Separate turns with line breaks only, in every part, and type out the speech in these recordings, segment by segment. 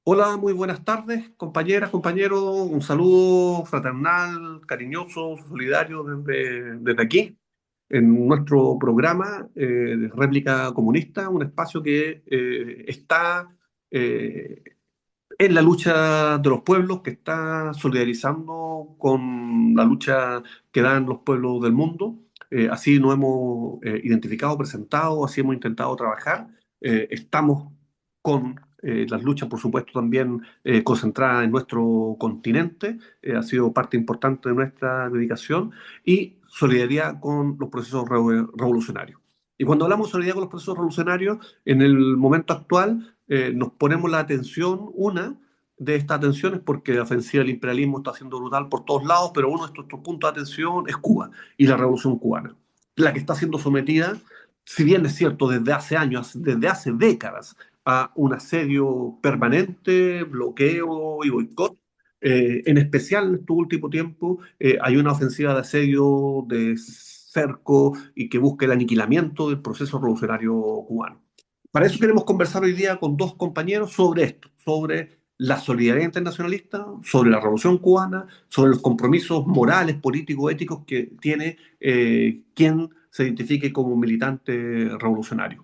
Hola, muy buenas tardes, compañeras, compañeros. Un saludo fraternal, cariñoso, solidario desde aquí, en nuestro programa de Réplica Comunista, un espacio que está eh, en la lucha de los pueblos, que está solidarizando con la lucha que dan los pueblos del mundo. Así nos hemos identificado, presentado, así hemos intentado trabajar. Estamos con las luchas, por supuesto, también concentradas en nuestro continente. Ha sido parte importante de nuestra dedicación y solidaridad con los procesos revolucionarios. Y cuando hablamos de solidaridad con los procesos revolucionarios, en el momento actual nos ponemos la atención, una de estas atenciones, porque la ofensiva del imperialismo está siendo brutal por todos lados, pero uno de nuestros puntos de atención es Cuba y la revolución cubana, la que está siendo sometida, si bien es cierto, desde hace años, desde hace décadas, a un asedio permanente, bloqueo y boicot. En especial en este último tiempo hay una ofensiva de asedio, de cerco y que busca el aniquilamiento del proceso revolucionario cubano. Para eso queremos conversar hoy día con dos compañeros sobre esto, sobre la solidaridad internacionalista, sobre la Revolución Cubana, sobre los compromisos morales, políticos, éticos que tiene quien se identifique como militante revolucionario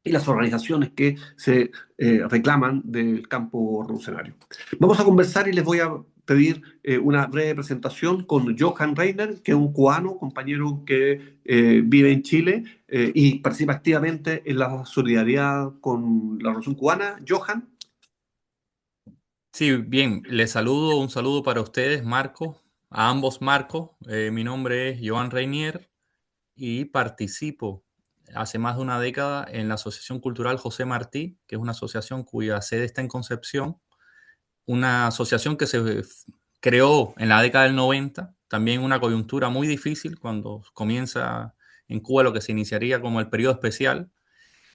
y las organizaciones que se reclaman del campo revolucionario. Vamos a conversar y les voy a pedir una breve presentación con Johan Reiner, que es un cubano, compañero que vive en Chile y participa activamente en la solidaridad con la Revolución Cubana. Johan.
Sí, bien, les saludo, un saludo para ustedes, Marco, a ambos Marcos. Mi nombre es Joan Reinier y participo hace más de una década en la Asociación Cultural José Martí, que es una asociación cuya sede está en Concepción, una asociación que se creó en la década del 90, también una coyuntura muy difícil cuando comienza en Cuba lo que se iniciaría como el periodo especial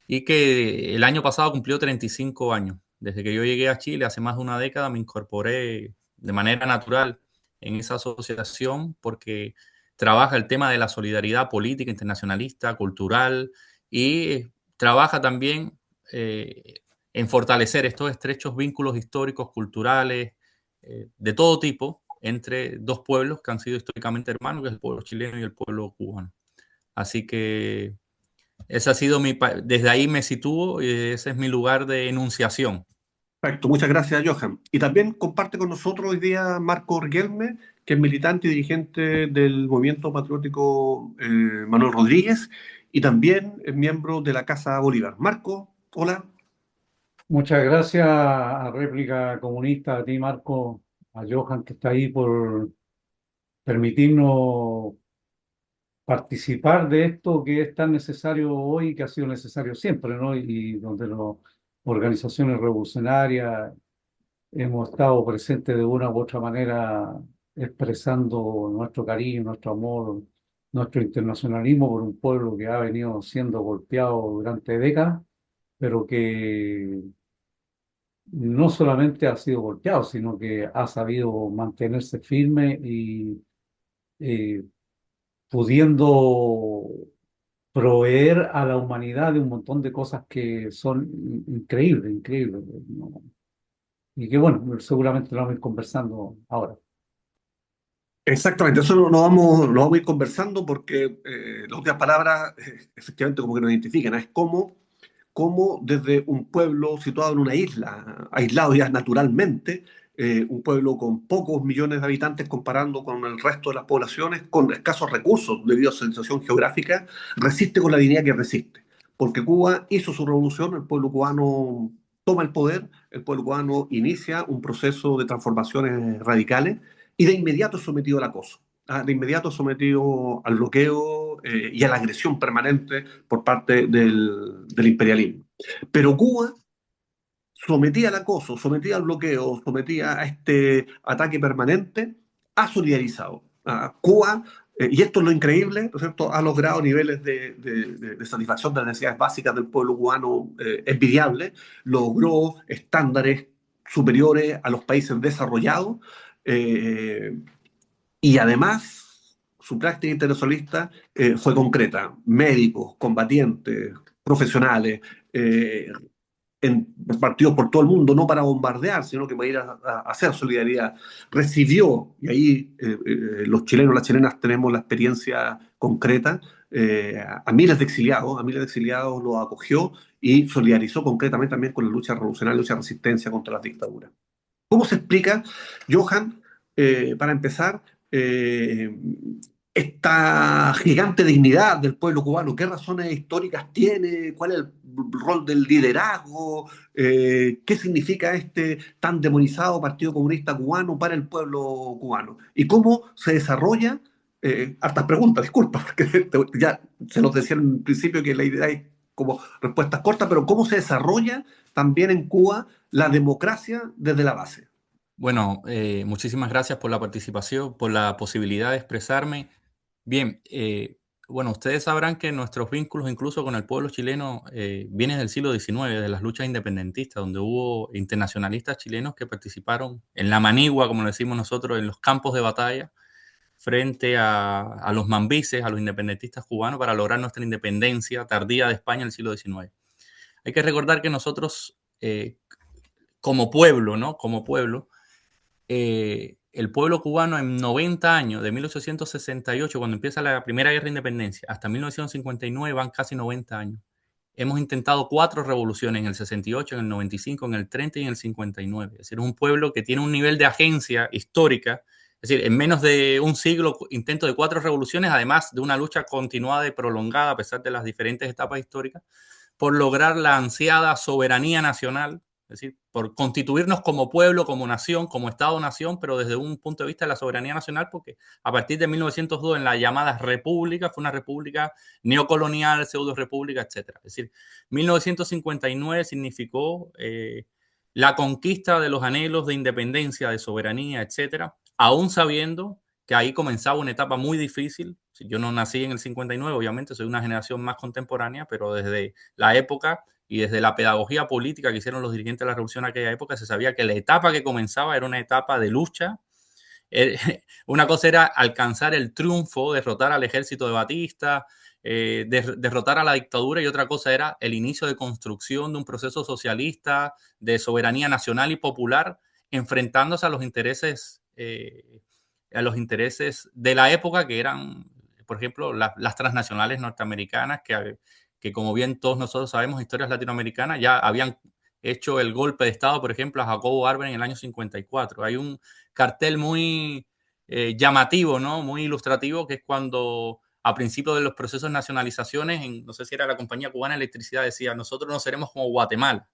y que el año pasado cumplió 35 años. Desde que yo llegué a Chile hace más de una década me incorporé de manera natural en esa asociación porque trabaja el tema de la solidaridad política, internacionalista, cultural y trabaja también en fortalecer estos estrechos vínculos históricos, culturales, de todo tipo entre dos pueblos que han sido históricamente hermanos, que es el pueblo chileno y el pueblo cubano. Así que ese ha sido desde ahí me sitúo y ese es mi lugar de enunciación.
Perfecto, muchas gracias, Johan. Y también comparte con nosotros hoy día Marco Riquelme, que es militante y dirigente del Movimiento Patriótico Manuel Rodríguez, y también es miembro de la Casa Bolívar. Marco, hola.
Muchas gracias a Réplica Comunista, a ti, Marco, a Johan, que está ahí por permitirnos participar de esto que es tan necesario hoy, que ha sido necesario siempre, ¿no? Y donde las organizaciones revolucionarias hemos estado presentes de una u otra manera, expresando nuestro cariño, nuestro amor, nuestro internacionalismo por un pueblo que ha venido siendo golpeado durante décadas, pero que no solamente ha sido golpeado, sino que ha sabido mantenerse firme y eh, pudiendo proveer a la humanidad de un montón de cosas que son increíbles, increíbles, ¿no? Y que bueno, seguramente lo vamos a ir conversando ahora.
Exactamente, eso lo vamos a ir conversando porque las últimas palabras efectivamente como que nos identifican, ¿no? Es como desde un pueblo situado en una isla, aislado ya naturalmente, un pueblo con pocos millones de habitantes comparando con el resto de las poblaciones, con escasos recursos debido a su situación geográfica, resiste con la dignidad que resiste. Porque Cuba hizo su revolución, el pueblo cubano toma el poder, el pueblo cubano inicia un proceso de transformaciones radicales y de inmediato es sometido al acoso. De inmediato sometido al bloqueo y a la agresión permanente por parte del imperialismo. Pero Cuba, sometida al acoso, sometida al bloqueo, sometida a este ataque permanente, ha solidarizado. Cuba, y esto es lo increíble, ¿no es cierto?, ha logrado niveles de satisfacción de las necesidades básicas del pueblo cubano envidiables, logró estándares superiores a los países desarrollados, eh, y además, su práctica internacionalista fue concreta. Médicos, combatientes, profesionales, eh, partidos por todo el mundo, no para bombardear, sino que para ir a hacer solidaridad. Recibió, y ahí los chilenos, las chilenas tenemos la experiencia concreta, a miles de exiliados los acogió y solidarizó concretamente también con la lucha revolucionaria, la lucha de resistencia contra las dictaduras. ¿Cómo se explica, Johan, para empezar, eh, esta gigante dignidad del pueblo cubano? ¿Qué razones históricas tiene? ¿Cuál es el rol del liderazgo? ¿Qué significa este tan demonizado Partido Comunista Cubano para el pueblo cubano? ¿Y cómo se desarrolla? Hartas preguntas, disculpa, porque ya se nos decía en principio que la idea es como respuestas cortas, pero ¿cómo se desarrolla también en Cuba la democracia desde la base?
Bueno, muchísimas gracias por la participación, por la posibilidad de expresarme. Bien, bueno, ustedes sabrán que nuestros vínculos incluso con el pueblo chileno vienen del siglo XIX, de las luchas independentistas, donde hubo internacionalistas chilenos que participaron en la manigua, como le decimos nosotros, en los campos de batalla, frente a los mambises, a los independentistas cubanos, para lograr nuestra independencia tardía de España en el siglo XIX. Hay que recordar que nosotros, como pueblo, ¿no? Como pueblo, el pueblo cubano en 90 años, de 1868, cuando empieza la primera guerra de independencia, hasta 1959 van casi 90 años. Hemos intentado 4 revoluciones en el 68, en el 95, en el 30 y en el 59. Es decir, es un pueblo que tiene un nivel de agencia histórica. Es decir, en menos de un siglo, intento de 4 revoluciones, además de una lucha continuada y prolongada, a pesar de las diferentes etapas históricas, por lograr la ansiada soberanía nacional, es decir, por constituirnos como pueblo, como nación, como Estado-nación, pero desde un punto de vista de la soberanía nacional, porque a partir de 1902, en la llamada república, fue una república neocolonial, pseudo-república, etc. Es decir, 1959 significó la conquista de los anhelos de independencia, de soberanía, etc., aún sabiendo que ahí comenzaba una etapa muy difícil. Yo no nací en el 59, obviamente, soy una generación más contemporánea, pero desde la época y desde la pedagogía política que hicieron los dirigentes de la revolución en aquella época, se sabía que la etapa que comenzaba era una etapa de lucha. Una cosa era alcanzar el triunfo, derrotar al ejército de Batista, derrotar a la dictadura, y otra cosa era el inicio de construcción de un proceso socialista, de soberanía nacional y popular, enfrentándose a los intereses de la época, que eran, por ejemplo, las transnacionales norteamericanas, que como bien todos nosotros sabemos, historias latinoamericanas, ya habían hecho el golpe de Estado, por ejemplo, a Jacobo Arbenz en el año 54. Hay un cartel muy llamativo, ¿no? Muy ilustrativo, que es cuando a principio de los procesos de nacionalizaciones, no sé si era la compañía cubana de electricidad, decía: nosotros no seremos como Guatemala,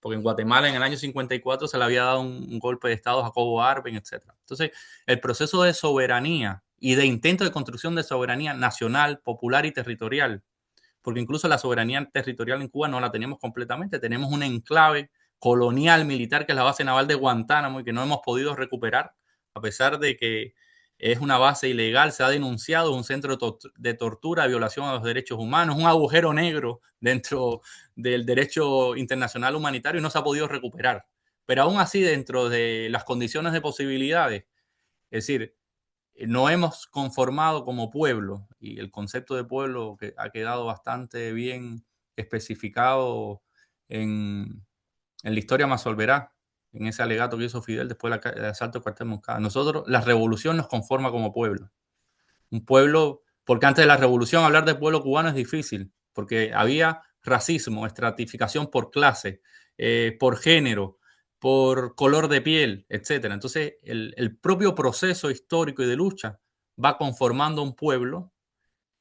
porque en Guatemala en el año 54 se le había dado un golpe de Estado a Jacobo Arbenz, etc. Entonces, el proceso de soberanía y de intento de construcción de soberanía nacional, popular y territorial, porque incluso la soberanía territorial en Cuba no la tenemos completamente, tenemos un enclave colonial militar, que es la base naval de Guantánamo, y que no hemos podido recuperar, a pesar de que es una base ilegal, se ha denunciado un centro de tortura, violación a los derechos humanos, un agujero negro dentro del derecho internacional humanitario, y no se ha podido recuperar. Pero aún así, dentro de las condiciones de posibilidades, es decir, no hemos conformado como pueblo, y el concepto de pueblo que ha quedado bastante bien especificado en la historia Masolverá, en ese alegato que hizo Fidel después del asalto de Cuartel Moncada. Nosotros, la revolución nos conforma como pueblo. Un pueblo, porque antes de la revolución hablar de pueblo cubano es difícil, porque había racismo, estratificación por clase, por género, por color de piel, etcétera. Entonces, el propio proceso histórico y de lucha va conformando un pueblo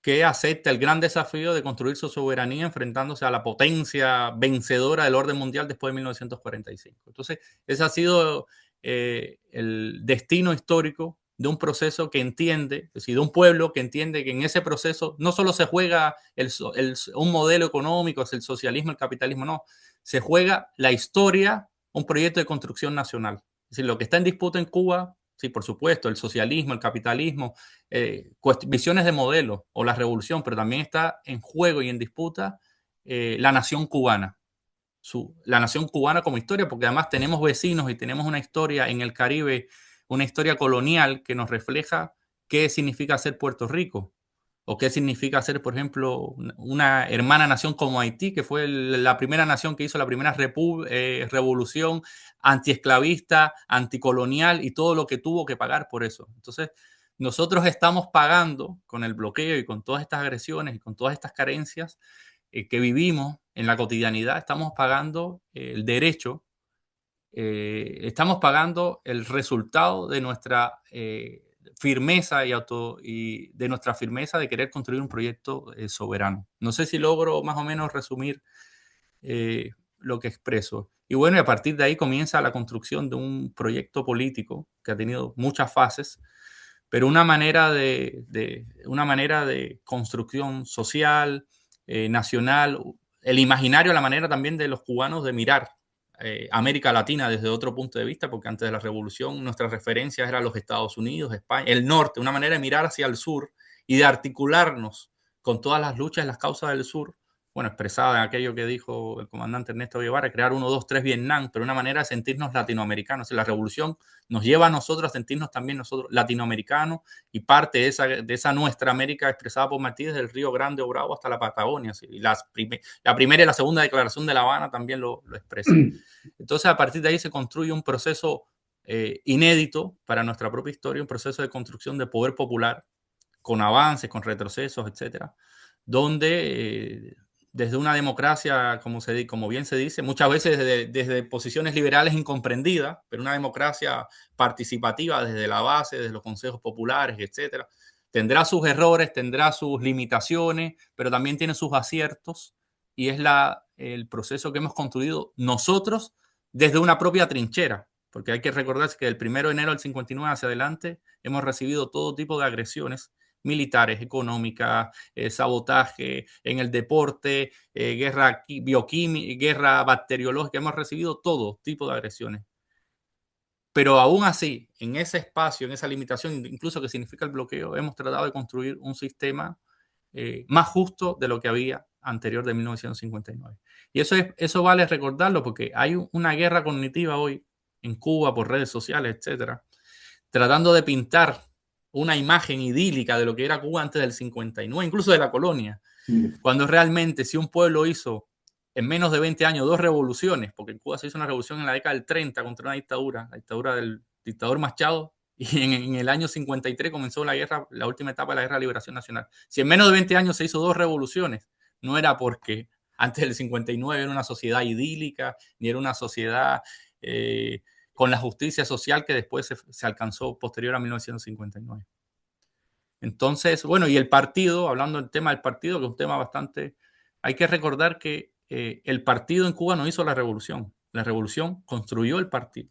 que acepta el gran desafío de construir su soberanía enfrentándose a la potencia vencedora del orden mundial después de 1945. Entonces, ese ha sido el destino histórico de un proceso que entiende, es decir, de un pueblo que entiende que en ese proceso no solo se juega un modelo económico, es el socialismo, el capitalismo, no, se juega la historia, un proyecto de construcción nacional. Es decir, lo que está en disputa en Cuba, sí, por supuesto, el socialismo, el capitalismo, visiones de modelo o la revolución, pero también está en juego y en disputa la nación cubana. La nación cubana como historia, porque además tenemos vecinos y tenemos una historia en el Caribe, una historia colonial que nos refleja qué significa ser Puerto Rico. o qué significa ser, por ejemplo, una hermana nación como Haití, que fue la primera nación que hizo la primera revolución antiesclavista, anticolonial y todo lo que tuvo que pagar por eso. Entonces, nosotros estamos pagando con el bloqueo y con todas estas agresiones y con todas estas carencias que vivimos en la cotidianidad, estamos pagando el derecho, estamos pagando el resultado de nuestra firmeza y de nuestra firmeza de querer construir un proyecto soberano. No sé si logro más o menos resumir lo que expreso. Y bueno, y a partir de ahí comienza la construcción de un proyecto político que ha tenido muchas fases, pero una manera de construcción social, nacional, el imaginario, la manera también de los cubanos de mirar América Latina desde otro punto de vista, porque antes de la revolución nuestras referencias eran los Estados Unidos, España, el norte, una manera de mirar hacia el sur y de articularnos con todas las luchas y las causas del sur, bueno, expresada en aquello que dijo el comandante Ernesto Guevara, crear 1, 2, 3 Vietnam, pero una manera de sentirnos latinoamericanos. La revolución nos lleva a nosotros a sentirnos también nosotros latinoamericanos, y parte de esa nuestra América expresada por Martí desde el Río Grande o Bravo hasta la Patagonia. ¿Sí? La primera y la segunda declaración de La Habana también lo expresan. Entonces, a partir de ahí se construye un proceso inédito para nuestra propia historia, un proceso de construcción de poder popular, con avances, con retrocesos, etcétera, donde desde una democracia, como bien se dice, muchas veces desde posiciones liberales incomprendidas, pero una democracia participativa desde la base, desde los consejos populares, etcétera, tendrá sus errores, tendrá sus limitaciones, pero también tiene sus aciertos, y es el proceso que hemos construido nosotros desde una propia trinchera, porque hay que recordarse que del 1 de enero del 59 hacia adelante hemos recibido todo tipo de agresiones militares, económicas, sabotaje en el deporte, guerra bioquímica, guerra bacteriológica. Hemos recibido todo tipo de agresiones. Pero aún así, en ese espacio, en esa limitación, incluso que significa el bloqueo, hemos tratado de construir un sistema más justo de lo que había anterior de 1959. Y eso vale recordarlo, porque hay una guerra cognitiva hoy en Cuba por redes sociales, etcétera, tratando de pintar una imagen idílica de lo que era Cuba antes del 59, incluso de la colonia, cuando realmente si un pueblo hizo en menos de 20 años 2 revoluciones, porque en Cuba se hizo una revolución en la década del 30 contra una dictadura, la dictadura del dictador Machado, y en el año 53 comenzó la guerra, la última etapa de la Guerra de Liberación Nacional. Si en menos de 20 años se hizo 2 revoluciones, no era porque antes del 59 era una sociedad idílica, ni era una sociedad con la justicia social que después se alcanzó posterior a 1959. Entonces, bueno, y el partido, hablando del tema del partido, que es un tema bastante... Hay que recordar que el partido en Cuba no hizo la revolución construyó el partido.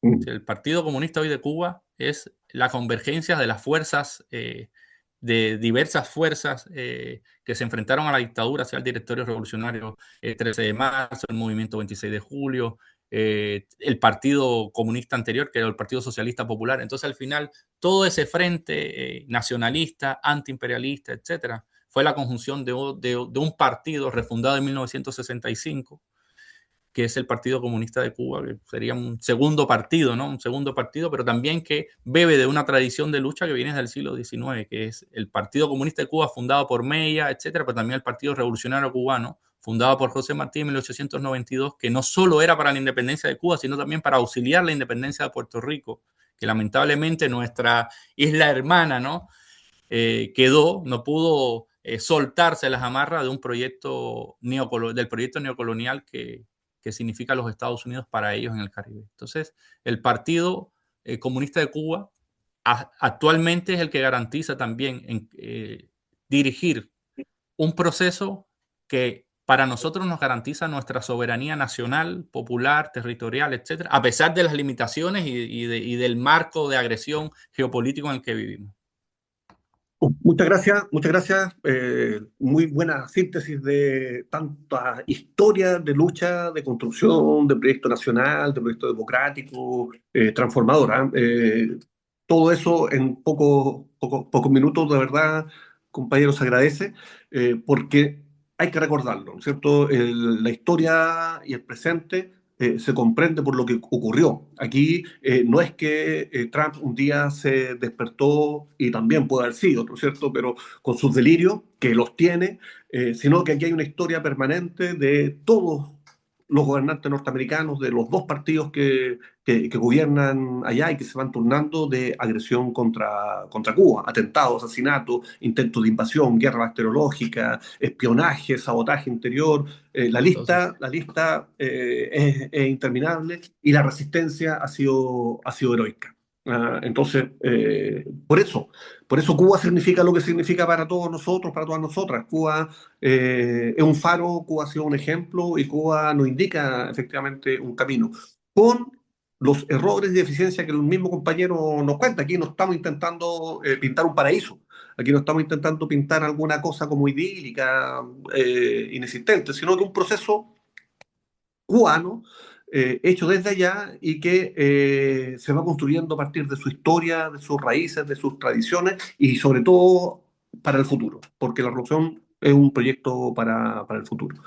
El Partido Comunista hoy de Cuba es la convergencia de las fuerzas, de diversas fuerzas que se enfrentaron a la dictadura, sea el Directorio Revolucionario 13 de marzo, el Movimiento 26 de julio, el Partido Comunista anterior, que era el Partido Socialista Popular. Entonces, al final, todo ese frente nacionalista, antiimperialista, etcétera, fue la conjunción de un partido refundado en 1965, que es el Partido Comunista de Cuba, que sería un segundo partido, ¿no? Un segundo partido, pero también que bebe de una tradición de lucha que viene del siglo XIX, que es el Partido Comunista de Cuba fundado por Mella, etcétera, pero también el Partido Revolucionario Cubano, fundado por José Martí en 1892, que no solo era para la independencia de Cuba, sino también para auxiliar la independencia de Puerto Rico, que lamentablemente nuestra isla hermana, ¿no? No pudo soltarse las amarras de un proyecto del proyecto neocolonial que significa los Estados Unidos para ellos en el Caribe. Entonces, el Partido Comunista de Cuba actualmente es el que garantiza también dirigir un proceso que para nosotros nos garantiza nuestra soberanía nacional, popular, territorial, etcétera, a pesar de las limitaciones y del marco de agresión geopolítico en el que vivimos.
Muchas gracias, muchas gracias. Muy buena síntesis de tanta historia de lucha, de construcción, de proyecto nacional, de proyecto democrático, transformador. ¿Ah? Todo eso en pocos minutos, de verdad, compañeros, se agradece, porque hay que recordarlo, ¿no es cierto? La historia y el presente se comprende por lo que ocurrió. Aquí no es que Trump un día se despertó, y también puede haber sido, ¿no es cierto?, pero con sus delirios, que los tiene, sino que aquí hay una historia permanente de todos los gobernantes norteamericanos, de los dos partidos que gobiernan allá y que se van turnando, de agresión contra Cuba, atentados, asesinatos, intentos de invasión, guerra bacteriológica, espionaje, sabotaje interior.
Entonces,
La lista es interminable, y la resistencia ha sido heroica. Entonces, por eso Cuba significa lo que significa para todos nosotros, para todas nosotras. Cuba es un faro, Cuba ha sido un ejemplo, y Cuba nos indica efectivamente un camino. Con los errores y deficiencias que el mismo compañero nos cuenta. Aquí no estamos intentando pintar un paraíso. Aquí no estamos intentando pintar alguna cosa como idílica, inexistente, sino que un proceso cubano hecho desde allá, y que se va construyendo a partir de su historia, de sus raíces, de sus tradiciones, y sobre todo para el futuro, porque la revolución es un proyecto para el futuro.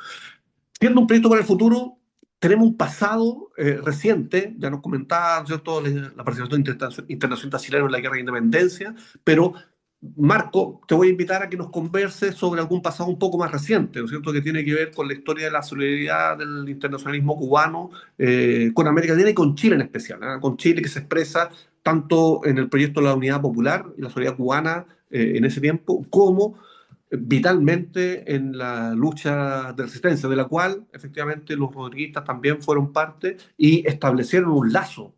Siendo un proyecto para el futuro, tenemos un pasado reciente. Ya nos comentaba, ¿no es cierto?, la participación internacional de chilenos en la guerra de independencia, pero Marco, te voy a invitar a que nos converses sobre algún pasado un poco más reciente, ¿no es cierto?, que tiene que ver con la historia de la solidaridad del internacionalismo cubano con América Latina y con Chile en especial, ¿eh? Con Chile, que se expresa tanto en el proyecto de la Unidad Popular y la solidaridad cubana en ese tiempo, como vitalmente en la lucha de resistencia, de la cual efectivamente los rodriguistas también fueron parte, y establecieron un lazo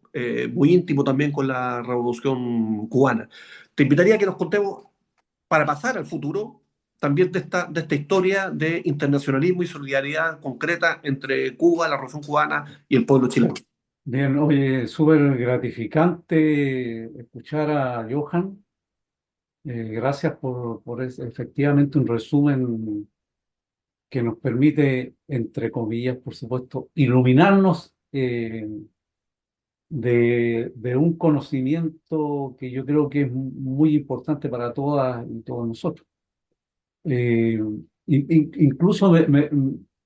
muy íntimo también con la Revolución Cubana. Te invitaría a que nos contemos, para pasar al futuro, también de esta historia de internacionalismo y solidaridad concreta entre Cuba, la Revolución Cubana y el pueblo chileno.
Bien, oye, súper gratificante escuchar a Johan. Gracias efectivamente un resumen que nos permite, entre comillas, por supuesto, iluminarnos de un conocimiento que yo creo que es muy importante para todas y todos nosotros. Eh, incluso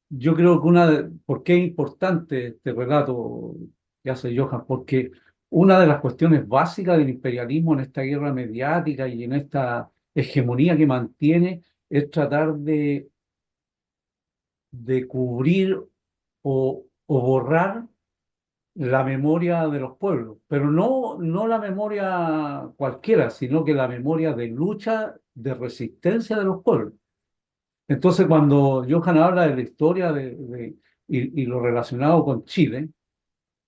yo creo que ¿por qué es importante este relato que hace Johan? Porque una de las cuestiones básicas del imperialismo en esta guerra mediática y en esta hegemonía que mantiene es tratar de cubrir o borrar la memoria de los pueblos, pero no la memoria cualquiera, sino que la memoria de lucha, de resistencia de los pueblos. Entonces, cuando Johan habla de la historia y lo relacionado con Chile,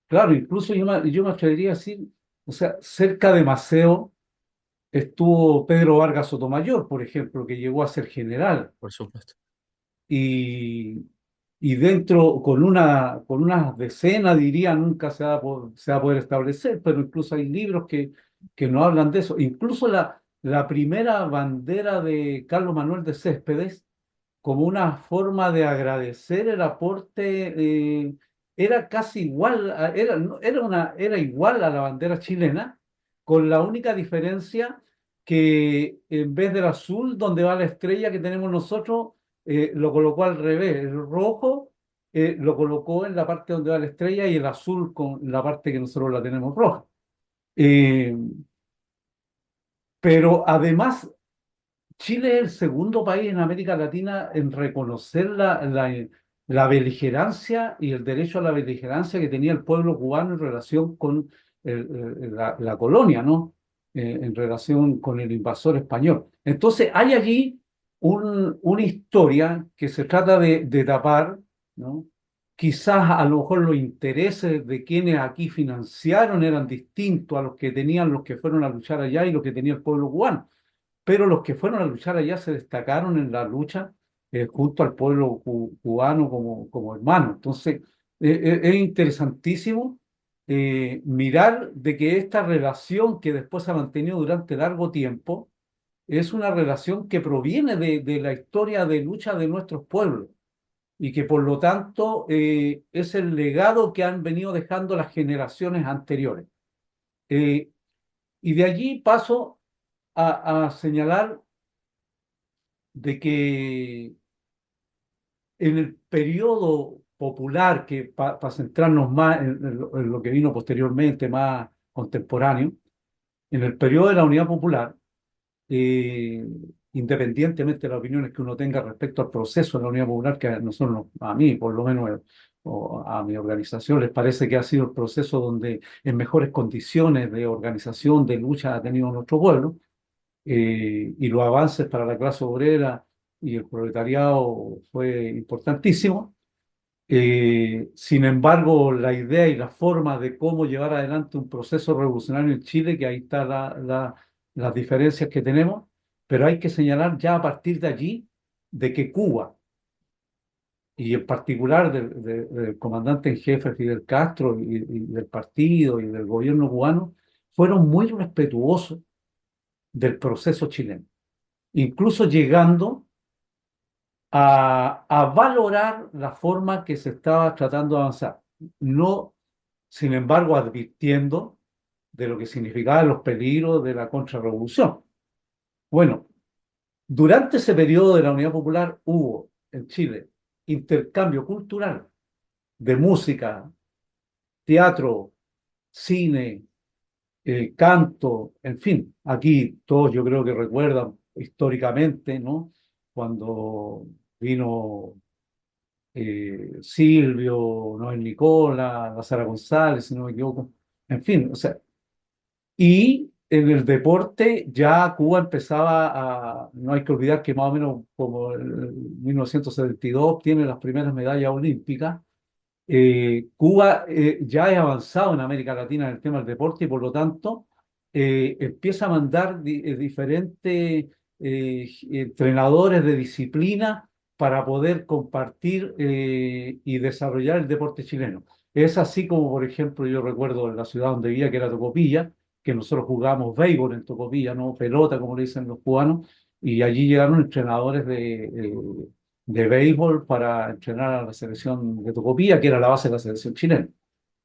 claro, incluso yo me atrevería a decir, o sea, cerca de Maceo estuvo Pedro Vargas Sotomayor, por ejemplo, que llegó a ser general,
por supuesto.
y, y dentro, con unas decenas, diría, nunca se va a poder establecer, pero incluso hay libros que no hablan de eso. Incluso la primera bandera de Carlos Manuel de Céspedes, como una forma de agradecer el aporte, era casi igual, era igual a la bandera chilena, con la única diferencia que en vez del azul, donde va la estrella que tenemos nosotros, lo colocó al revés. El rojo lo colocó en la parte donde va la estrella, y el azul con la parte que nosotros la tenemos roja. Eh, pero además, Chile es el segundo país en América Latina en reconocer la beligerancia y el derecho a la beligerancia que tenía el pueblo cubano en relación con la colonia, ¿no? En relación con el invasor español. Entonces, hay allí una historia que se trata de tapar, ¿no? Quizás a lo mejor los intereses de quienes aquí financiaron eran distintos a los que tenían los que fueron a luchar allá y los que tenía el pueblo cubano, pero los que fueron a luchar allá se destacaron en la lucha junto al pueblo cubano como hermano. Entonces, es interesantísimo mirar de que esta relación que después se ha mantenido durante largo tiempo es una relación que proviene de la historia de lucha de nuestros pueblos, y que por lo tanto es el legado que han venido dejando las generaciones anteriores. Eh, y de allí paso a señalar de que en el periodo popular, que para centrarnos más en lo que vino posteriormente, más contemporáneo, en el periodo de la Unidad Popular, eh, independientemente de las opiniones que uno tenga respecto al proceso de la Unidad Popular, que a nosotros, a mí por lo menos, o a mi organización, les parece que ha sido el proceso donde en mejores condiciones de organización, de lucha ha tenido nuestro pueblo, y los avances para la clase obrera y el proletariado fue importantísimo. Sin embargo, la idea y la forma de cómo llevar adelante un proceso revolucionario en Chile, que ahí están las diferencias que tenemos, pero hay que señalar ya a partir de allí de que Cuba, y en particular del comandante en jefe Fidel Castro y del partido y del gobierno cubano, fueron muy respetuosos del proceso chileno, incluso llegando a valorar la forma que se estaba tratando de avanzar. No, sin embargo, advirtiendo de lo que significaban los peligros de la contrarrevolución. Bueno, durante ese periodo de la Unidad Popular hubo en Chile intercambio cultural de música, teatro, cine, canto, en fin. Aquí todos yo creo que recuerdan históricamente, ¿no? Cuando vino Silvio, Noel Nicola, la Sara González, si no me equivoco. En fin, o sea, y en el deporte ya Cuba empezaba a, no hay que olvidar que más o menos como en 1972 obtiene las primeras medallas olímpicas. Cuba ya es avanzado en América Latina en el tema del deporte y por lo tanto empieza a mandar diferentes entrenadores de disciplina para poder compartir y desarrollar el deporte chileno. Es así como, por ejemplo, yo recuerdo en la ciudad donde vivía, que era Tocopilla, que nosotros jugábamos béisbol en Tocopilla, no pelota, como le dicen los cubanos, y allí llegaron entrenadores de béisbol para entrenar a la selección de Tocopilla, que era la base de la selección chilena.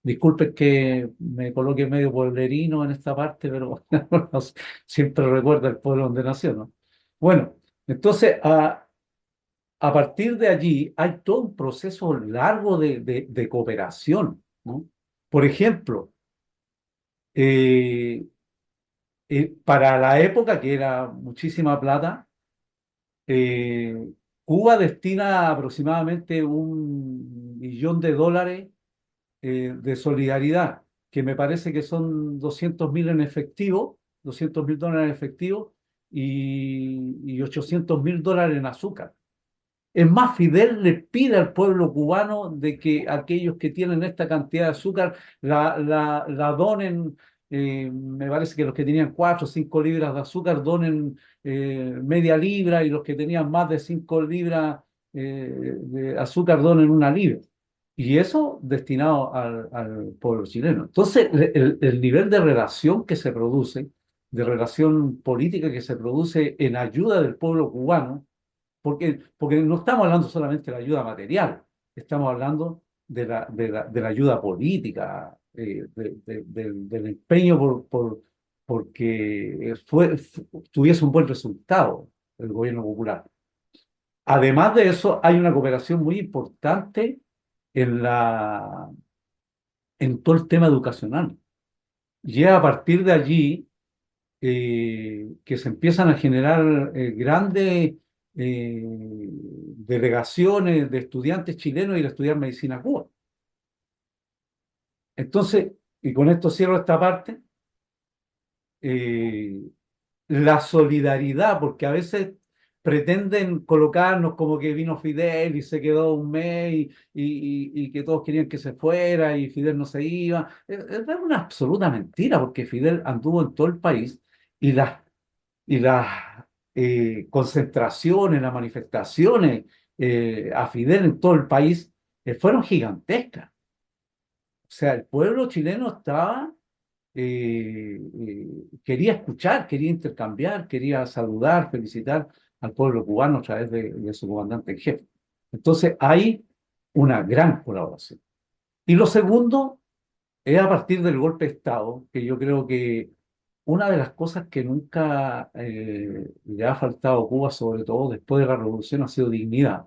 Disculpen que me coloque medio pueblerino en esta parte, pero siempre recuerda el pueblo donde nació, ¿no? Bueno, entonces a partir de allí hay todo un proceso largo de cooperación, ¿no? Por ejemplo, eh, para la época, que era muchísima plata, eh, Cuba destina aproximadamente $1 millón de solidaridad, que me parece que son 200.000 en efectivo, $200.000 en efectivo y $800.000 en azúcar. Es más, Fidel le pide al pueblo cubano de que aquellos que tienen esta cantidad de azúcar la donen. Me parece que los que tenían 4 o 5 libras de azúcar donen media libra y los que tenían más de 5 libras de azúcar donen 1 libra. Y eso destinado al pueblo chileno. Entonces, el nivel de relación que se produce, de relación política que se produce en ayuda del pueblo cubano, porque no estamos hablando solamente de la ayuda material, estamos hablando de la ayuda política, del empeño porque tuviese un buen resultado el gobierno popular. Además de eso, hay una cooperación muy importante en en todo el tema educacional. Y es a partir de allí que se empiezan a generar grandes delegaciones de estudiantes chilenos ir a estudiar medicina a Cuba. Entonces, y con esto cierro esta parte, eh, la solidaridad, porque a veces pretenden colocarnos como que vino Fidel y se quedó un mes y que todos querían que se fuera y Fidel no se iba. Es una absoluta mentira, porque Fidel anduvo en todo el país y las concentraciones, las manifestaciones a Fidel en todo el país fueron gigantescas. O sea, el pueblo chileno estaba, quería escuchar, quería intercambiar, quería saludar, felicitar al pueblo cubano a través de su comandante en jefe. Entonces hay una gran colaboración. Y lo segundo es a partir del golpe de Estado, que yo creo que una de las cosas que nunca le ha faltado a Cuba, sobre todo después de la revolución, ha sido dignidad.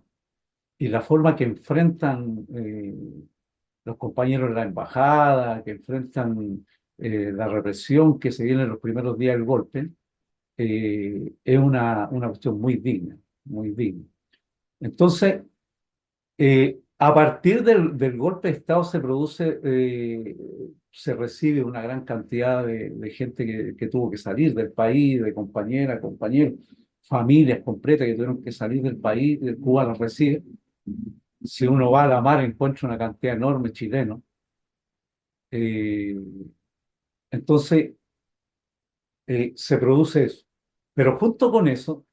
y la forma que enfrentan los compañeros de la embajada, que enfrentan la represión que se viene en los primeros días del golpe, es una cuestión muy digna, muy digna. Entonces, a partir del golpe de Estado se recibe una gran cantidad de gente que tuvo que salir del país, de compañeras, compañeros, familias completas que tuvieron que salir del país. Cuba los recibe. Si uno va a la mar encuentra una cantidad enorme de chilenos. Eh, entonces, se produce eso. Pero junto con eso,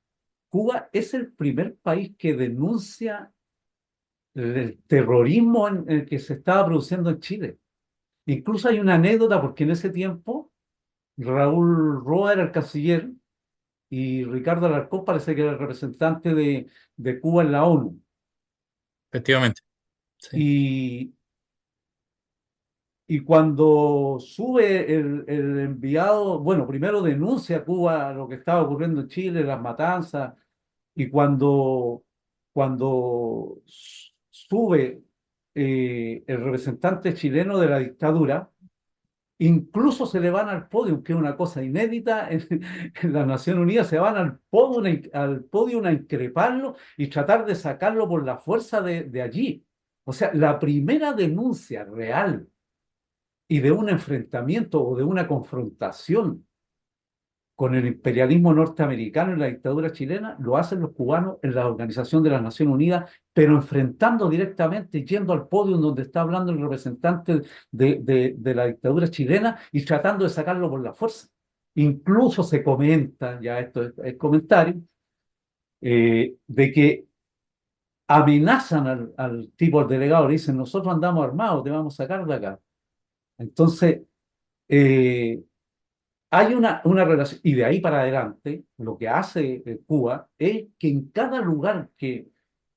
Cuba es el primer país que denuncia el terrorismo en el que se estaba produciendo en Chile. Incluso hay una anécdota porque en ese tiempo Raúl Roa era el canciller y Ricardo Alarcón parece que era el representante de Cuba en la ONU.
Efectivamente, sí.
Y, y cuando sube el enviado, bueno, primero denuncia a Cuba lo que estaba ocurriendo en Chile, las matanzas, y cuando sube el representante chileno de la dictadura, incluso se le van al podio, que es una cosa inédita en las Naciones Unidas, se van al podio a increparlo y tratar de sacarlo por la fuerza de allí. O sea, la primera denuncia real y de un enfrentamiento o de una confrontación con el imperialismo norteamericano y la dictadura chilena, lo hacen los cubanos en la Organización de las Naciones Unidas, pero enfrentando directamente, yendo al podio donde está hablando el representante de la dictadura chilena y tratando de sacarlo por la fuerza. Incluso se comenta, ya esto es comentario, de que amenazan al tipo, al delegado, le dicen, nosotros andamos armados, te vamos a sacar de acá. Entonces, eh, hay una relación, y de ahí para adelante, lo que hace Cuba es que en cada lugar que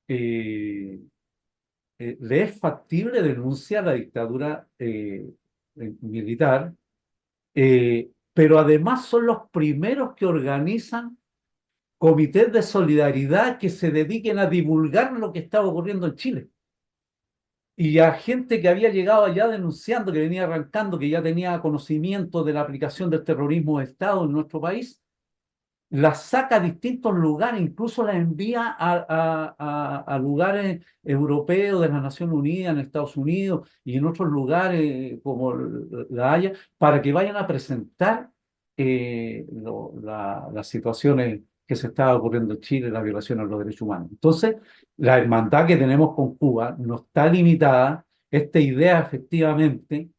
eh, le es factible denunciar la dictadura militar, pero además son los primeros que organizan comités de solidaridad que se dediquen a divulgar lo que estaba ocurriendo en Chile. Y a gente que había llegado allá denunciando, que venía arrancando, que ya tenía conocimiento de la aplicación del terrorismo de Estado en nuestro país, las saca a distintos lugares, incluso las envía a lugares europeos de las Naciones Unidas, en Estados Unidos y en otros lugares como La Haya, para que vayan a presentar las situaciones que se estaban ocurriendo en Chile, la violación a los derechos humanos. Entonces, la hermandad que tenemos con Cuba no está limitada. Esta idea, efectivamente,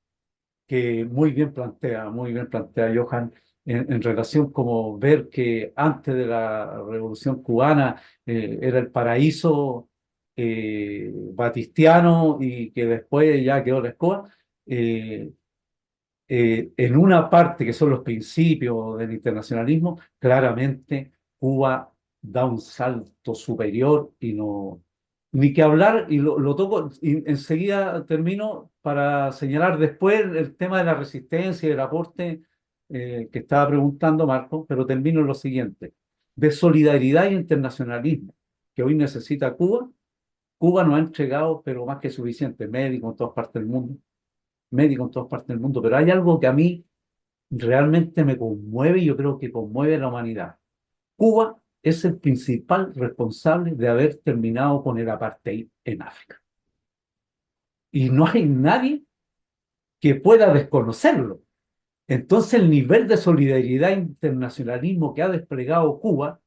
que muy bien plantea Johan, en relación como ver que antes de la Revolución Cubana era el paraíso batistiano y que después ya quedó la escoba. eh, en una parte que son los principios del internacionalismo, claramente Cuba da un salto superior y no, ni que hablar, y lo toco, y enseguida termino para señalar después el tema de la resistencia y el aporte que estaba preguntando Marco, pero termino en lo siguiente, de solidaridad e internacionalismo que hoy necesita Cuba. Cuba nos ha entregado, pero más que suficiente, médicos en todas partes del mundo, médicos en todas partes del mundo, pero hay algo que a mí realmente me conmueve y yo creo que conmueve a la humanidad. Cuba es el principal responsable de haber terminado con el apartheid en África. Y no hay nadie que pueda desconocerlo. Entonces el nivel de solidaridad e internacionalismo que ha desplegado Cuba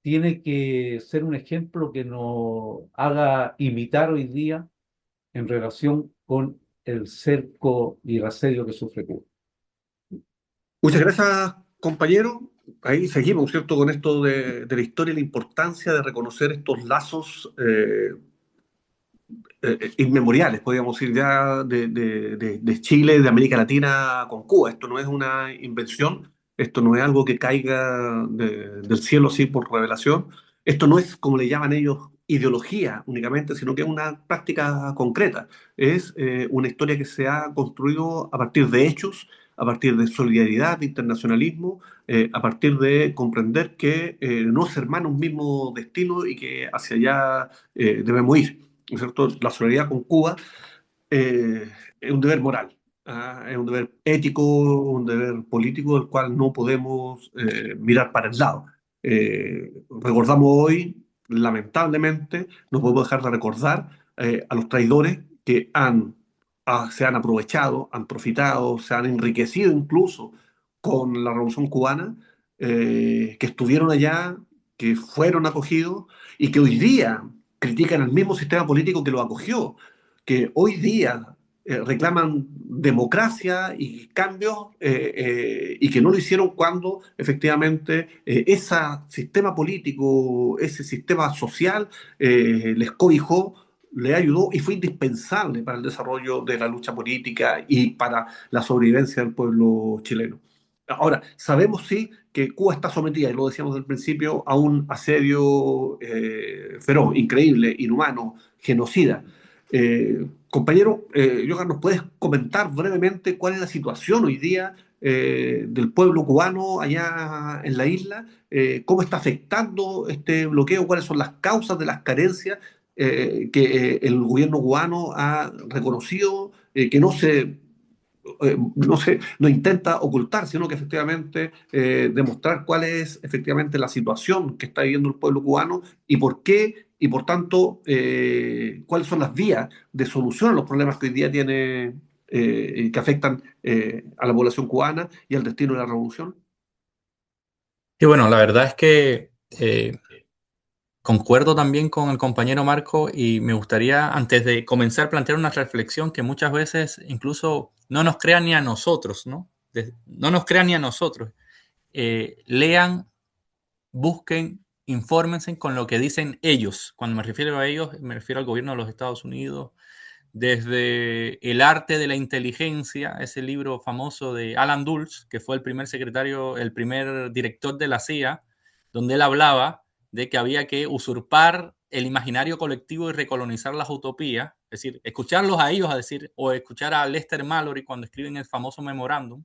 tiene que ser un ejemplo que nos haga imitar hoy día en relación con el cerco y rasedio que sufre Cuba.
Muchas gracias, compañero. Ahí seguimos, ¿cierto?, con esto de la historia y la importancia de reconocer estos lazos inmemoriales, podríamos decir, ya de Chile, de América Latina con Cuba. Esto no es una invención, esto no es algo que caiga del cielo así por revelación. Esto no es, como le llaman ellos, ideología únicamente, sino que es una práctica concreta. Es una historia que se ha construido a partir de hechos, a partir de solidaridad, de internacionalismo, a partir de comprender que no se hermana un mismo destino y que hacia allá debemos ir, ¿no es cierto? La solidaridad con Cuba es un deber moral, ¿ah? Es un deber ético, un deber político del cual no podemos mirar para el lado. Recordamos hoy, lamentablemente, no podemos dejar de recordar a los traidores que se han aprovechado, han profitado, se han enriquecido incluso con la Revolución Cubana, que estuvieron allá, que fueron acogidos y que hoy día critican el mismo sistema político que los acogió, que hoy día reclaman democracia y cambios y que no lo hicieron cuando efectivamente ese sistema político, ese sistema social les cobijó, le ayudó y fue indispensable para el desarrollo de la lucha política y para la sobrevivencia del pueblo chileno. Ahora, sabemos sí que Cuba está sometida, y lo decíamos desde el principio, a un asedio feroz, increíble, inhumano, genocida. Compañero, Johan, ¿nos puedes comentar brevemente cuál es la situación hoy día del pueblo cubano allá en la isla? ¿Cómo está afectando este bloqueo? ¿Cuáles son las causas de las carencias que el gobierno cubano ha reconocido, que no intenta ocultar, sino que efectivamente demostrar cuál es efectivamente la situación que está viviendo el pueblo cubano y por qué, y por tanto, cuáles son las vías de solución a los problemas que hoy día tiene, que afectan a la población cubana y al destino de la revolución?
Y bueno, la verdad es que concuerdo también con el compañero Marco y me gustaría, antes de comenzar, plantear una reflexión que muchas veces incluso no nos crea ni a nosotros, ¿no? No nos crean ni a nosotros. Lean, busquen, infórmense con lo que dicen ellos. Cuando me refiero a ellos, me refiero al gobierno de los Estados Unidos, desde El arte de la inteligencia, ese libro famoso de Alan Dulles, que fue el primer secretario, el primer director de la CIA, donde él hablaba de que había que usurpar el imaginario colectivo y recolonizar las utopías, es decir, escucharlos a ellos a decir, o escuchar a Lester Mallory cuando escriben el famoso memorándum,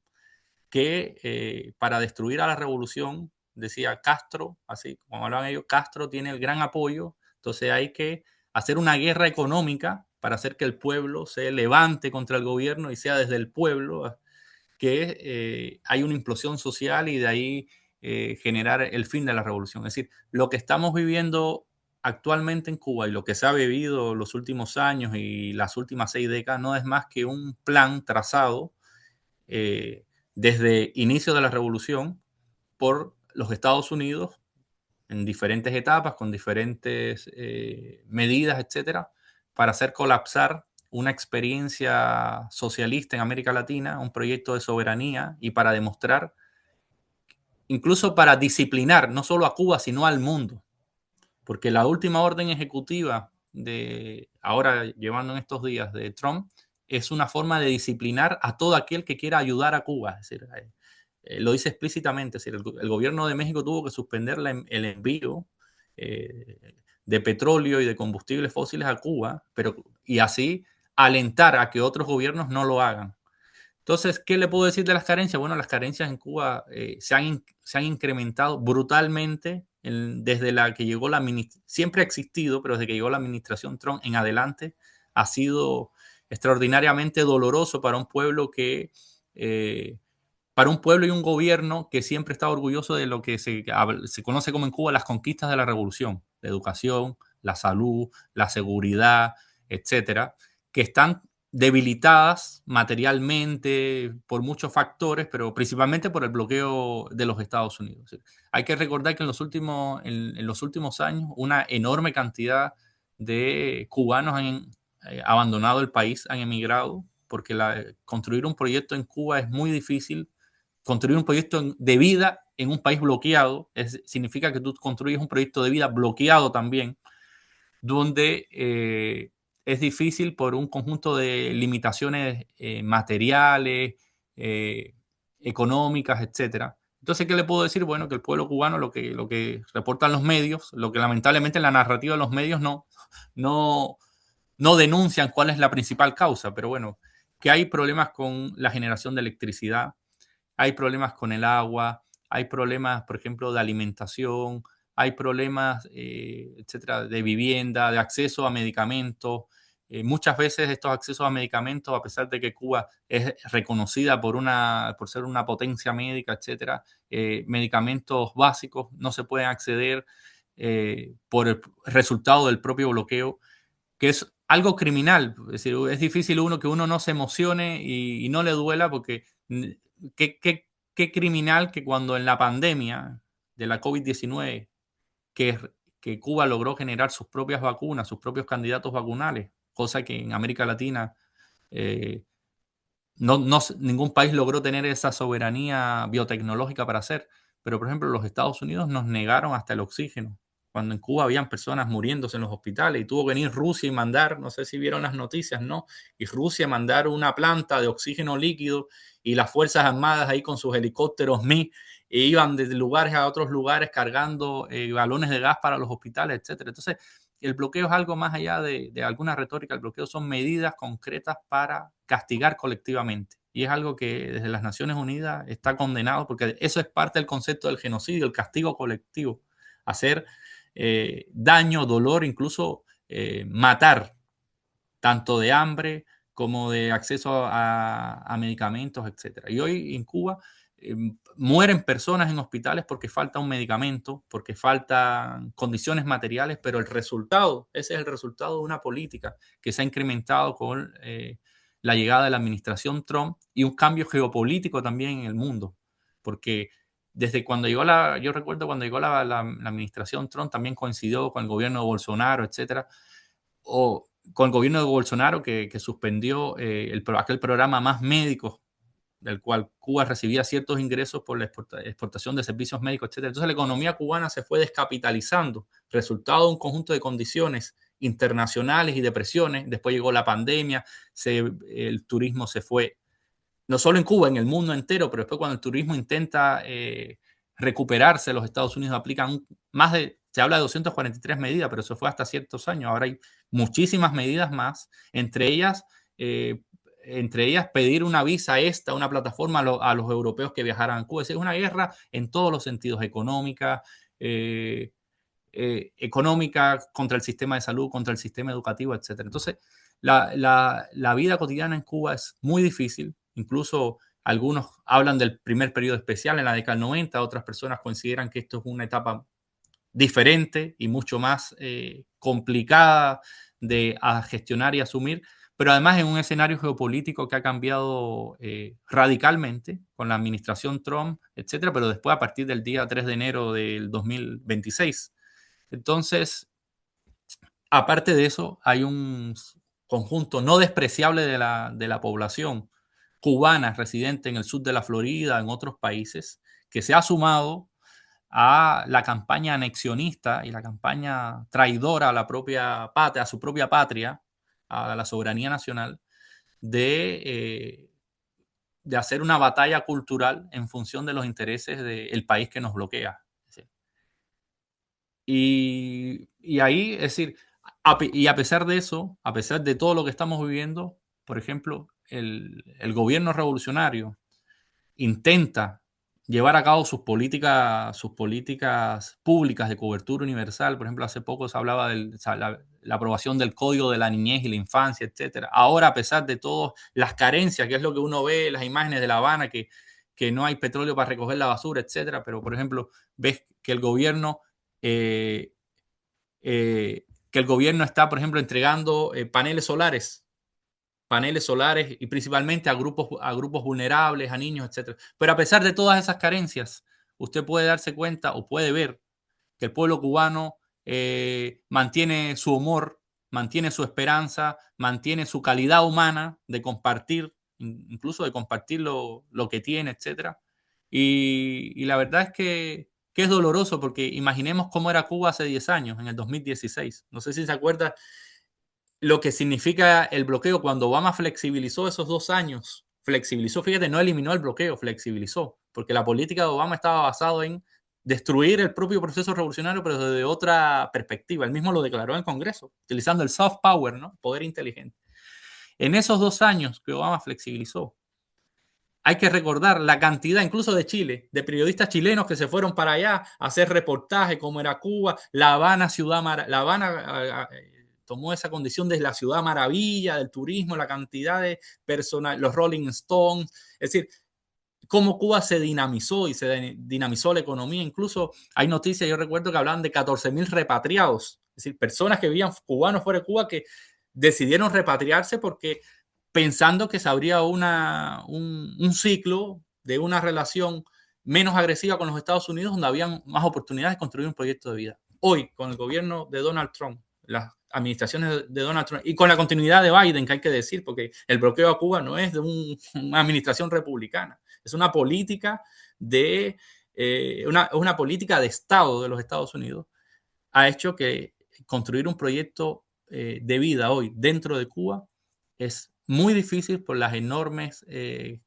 que para destruir a la revolución, decía Castro, así como hablaban ellos, Castro tiene el gran apoyo, entonces hay que hacer una guerra económica para hacer que el pueblo se levante contra el gobierno y sea desde el pueblo que hay una implosión social y de ahí generar el fin de la revolución. Es decir, lo que estamos viviendo actualmente en Cuba y lo que se ha vivido los últimos años y las últimas 6 décadas no es más que un plan trazado eh, desde inicio de la revolución por los Estados Unidos en diferentes etapas, con diferentes medidas, etcétera, para hacer colapsar una experiencia socialista en América Latina, un proyecto de soberanía y para demostrar, incluso para disciplinar no solo a Cuba, sino al mundo. Porque la última orden ejecutiva de ahora, llevando en estos días, de Trump, es una forma de disciplinar a todo aquel que quiera ayudar a Cuba. Es decir, lo dice explícitamente. Es decir, el gobierno de México tuvo que suspender el envío de petróleo y de combustibles fósiles a Cuba, y así alentar a que otros gobiernos no lo hagan. Entonces, ¿qué le puedo decir de las carencias? Bueno, las carencias en Cuba se han incrementado brutalmente desde la que llegó la administración, siempre ha existido, pero desde que llegó la administración Trump en adelante ha sido extraordinariamente doloroso para un pueblo para un pueblo y un gobierno que siempre está orgulloso de lo que se conoce como en Cuba las conquistas de la revolución, la educación, la salud, la seguridad, etcétera, que están debilitadas materialmente por muchos factores, pero principalmente por el bloqueo de los Estados Unidos. Hay que recordar que en los últimos años una enorme cantidad de cubanos han abandonado el país, han emigrado, porque construir un proyecto en Cuba es muy difícil. Construir un proyecto de vida en un país bloqueado significa que tú construyes un proyecto de vida bloqueado también, donde es difícil por un conjunto de limitaciones materiales, económicas, etcétera. Entonces, ¿qué le puedo decir? Bueno, que el pueblo cubano, lo que reportan los medios, lo que lamentablemente en la narrativa de los medios no, no denuncian cuál es la principal causa, pero bueno, que hay problemas con la generación de electricidad, hay problemas con el agua, hay problemas, por ejemplo, de alimentación, hay problemas, etcétera, de vivienda, de acceso a medicamentos. Muchas veces estos accesos a medicamentos, a pesar de que Cuba es reconocida por ser una potencia médica, etcétera, medicamentos básicos no se pueden acceder por el resultado del propio bloqueo, que es algo criminal. Es decir, es difícil que uno no se emocione y no le duela, porque qué criminal que cuando en la pandemia de la COVID-19, que Cuba logró generar sus propias vacunas, sus propios candidatos vacunales, cosa que en América Latina ningún país logró tener esa soberanía biotecnológica para hacer. Pero, por ejemplo, los Estados Unidos nos negaron hasta el oxígeno, cuando en Cuba habían personas muriéndose en los hospitales, y tuvo que venir Rusia y mandar, no sé si vieron las noticias, ¿no? Y Rusia mandar una planta de oxígeno líquido, y las Fuerzas Armadas ahí con sus helicópteros MI e iban de lugares a otros lugares cargando balones de gas para los hospitales, etcétera. Entonces, el bloqueo es algo más allá de alguna retórica. El bloqueo son medidas concretas para castigar colectivamente. Y es algo que desde las Naciones Unidas está condenado, porque eso es parte del concepto del genocidio, el castigo colectivo. Hacer daño, dolor, incluso matar, tanto de hambre como de acceso a medicamentos, etcétera. Y hoy en Cuba mueren personas en hospitales porque falta un medicamento, porque faltan condiciones materiales, pero ese es el resultado de una política que se ha incrementado con la llegada de la administración Trump, y un cambio geopolítico también en el mundo, porque desde cuando yo recuerdo cuando llegó la administración Trump, también coincidió con el gobierno de Bolsonaro, etcétera, o con el gobierno de Bolsonaro que suspendió aquel programa Más Médicos, del cual Cuba recibía ciertos ingresos por la exportación de servicios médicos, etc. Entonces la economía cubana se fue descapitalizando, resultado de un conjunto de condiciones internacionales y de presiones. Después llegó la pandemia, el turismo se fue, no solo en Cuba, en el mundo entero, pero después cuando el turismo intenta recuperarse, los Estados Unidos aplican se habla de 243 medidas, pero eso fue hasta ciertos años. Ahora hay muchísimas medidas más, entre ellas pedir una visa una plataforma a los europeos que viajaran a Cuba. Es una guerra en todos los sentidos, económica contra el sistema de salud, contra el sistema educativo, etc. Entonces, la vida cotidiana en Cuba es muy difícil. Incluso algunos hablan del primer periodo especial en la década del 90, otras personas consideran que esto es una etapa diferente y mucho más complicada de gestionar y asumir, pero además en un escenario geopolítico que ha cambiado radicalmente con la administración Trump, etcétera, pero después a partir del día 3 de enero del 2026. Entonces, aparte de eso, hay un conjunto no despreciable de la población cubana residente en el sur de la Florida, en otros países, que se ha sumado a la campaña anexionista y la campaña traidora a la propia patria, a su propia patria, a la soberanía nacional, de hacer una batalla cultural en función de los intereses del país que nos bloquea. Y ahí, es decir, y a pesar de eso, a pesar de todo lo que estamos viviendo, por ejemplo, el gobierno revolucionario intenta llevar a cabo sus políticas públicas de cobertura universal. Por ejemplo, hace poco se hablaba de la aprobación del Código de la Niñez y la Infancia, etcétera. Ahora, a pesar de todas las carencias, que es lo que uno ve en las imágenes de La Habana, que no hay petróleo para recoger la basura, etcétera, pero, por ejemplo, ves que el gobierno está, por ejemplo, entregando paneles solares y principalmente a grupos vulnerables, a niños, etc. Pero a pesar de todas esas carencias, usted puede darse cuenta o puede ver que el pueblo cubano mantiene su humor, mantiene su esperanza, mantiene su calidad humana de compartir, incluso de compartir lo que tiene, etc. Y la verdad es que es doloroso, porque imaginemos cómo era Cuba hace 10 años, en el 2016. No sé si se acuerda lo que significa el bloqueo. Cuando Obama flexibilizó esos 2 años, fíjate, no eliminó el bloqueo, flexibilizó, porque la política de Obama estaba basada en destruir el propio proceso revolucionario, pero desde otra perspectiva. Él mismo lo declaró en el Congreso, utilizando el soft power, ¿no? Poder inteligente. En esos 2 años que Obama flexibilizó, hay que recordar la cantidad, incluso de Chile, de periodistas chilenos que se fueron para allá a hacer reportajes, como era Cuba, La Habana, La Habana tomó esa condición de la ciudad maravilla del turismo, la cantidad de personas, los Rolling Stones, es decir, cómo Cuba se dinamizó y se dinamizó la economía. Incluso hay noticias, yo recuerdo que hablaban de 14.000 repatriados, es decir, personas que vivían, cubanos fuera de Cuba, que decidieron repatriarse porque pensando que se abría un ciclo de una relación menos agresiva con los Estados Unidos, donde habían más oportunidades de construir un proyecto de vida. Hoy, con el gobierno de Donald Trump, las administraciones de Donald Trump y con la continuidad de Biden, que hay que decir, porque el bloqueo a Cuba no es de una administración republicana, es una política de una política de Estado de los Estados Unidos, ha hecho que construir un proyecto de vida hoy dentro de Cuba es muy difícil por las enormes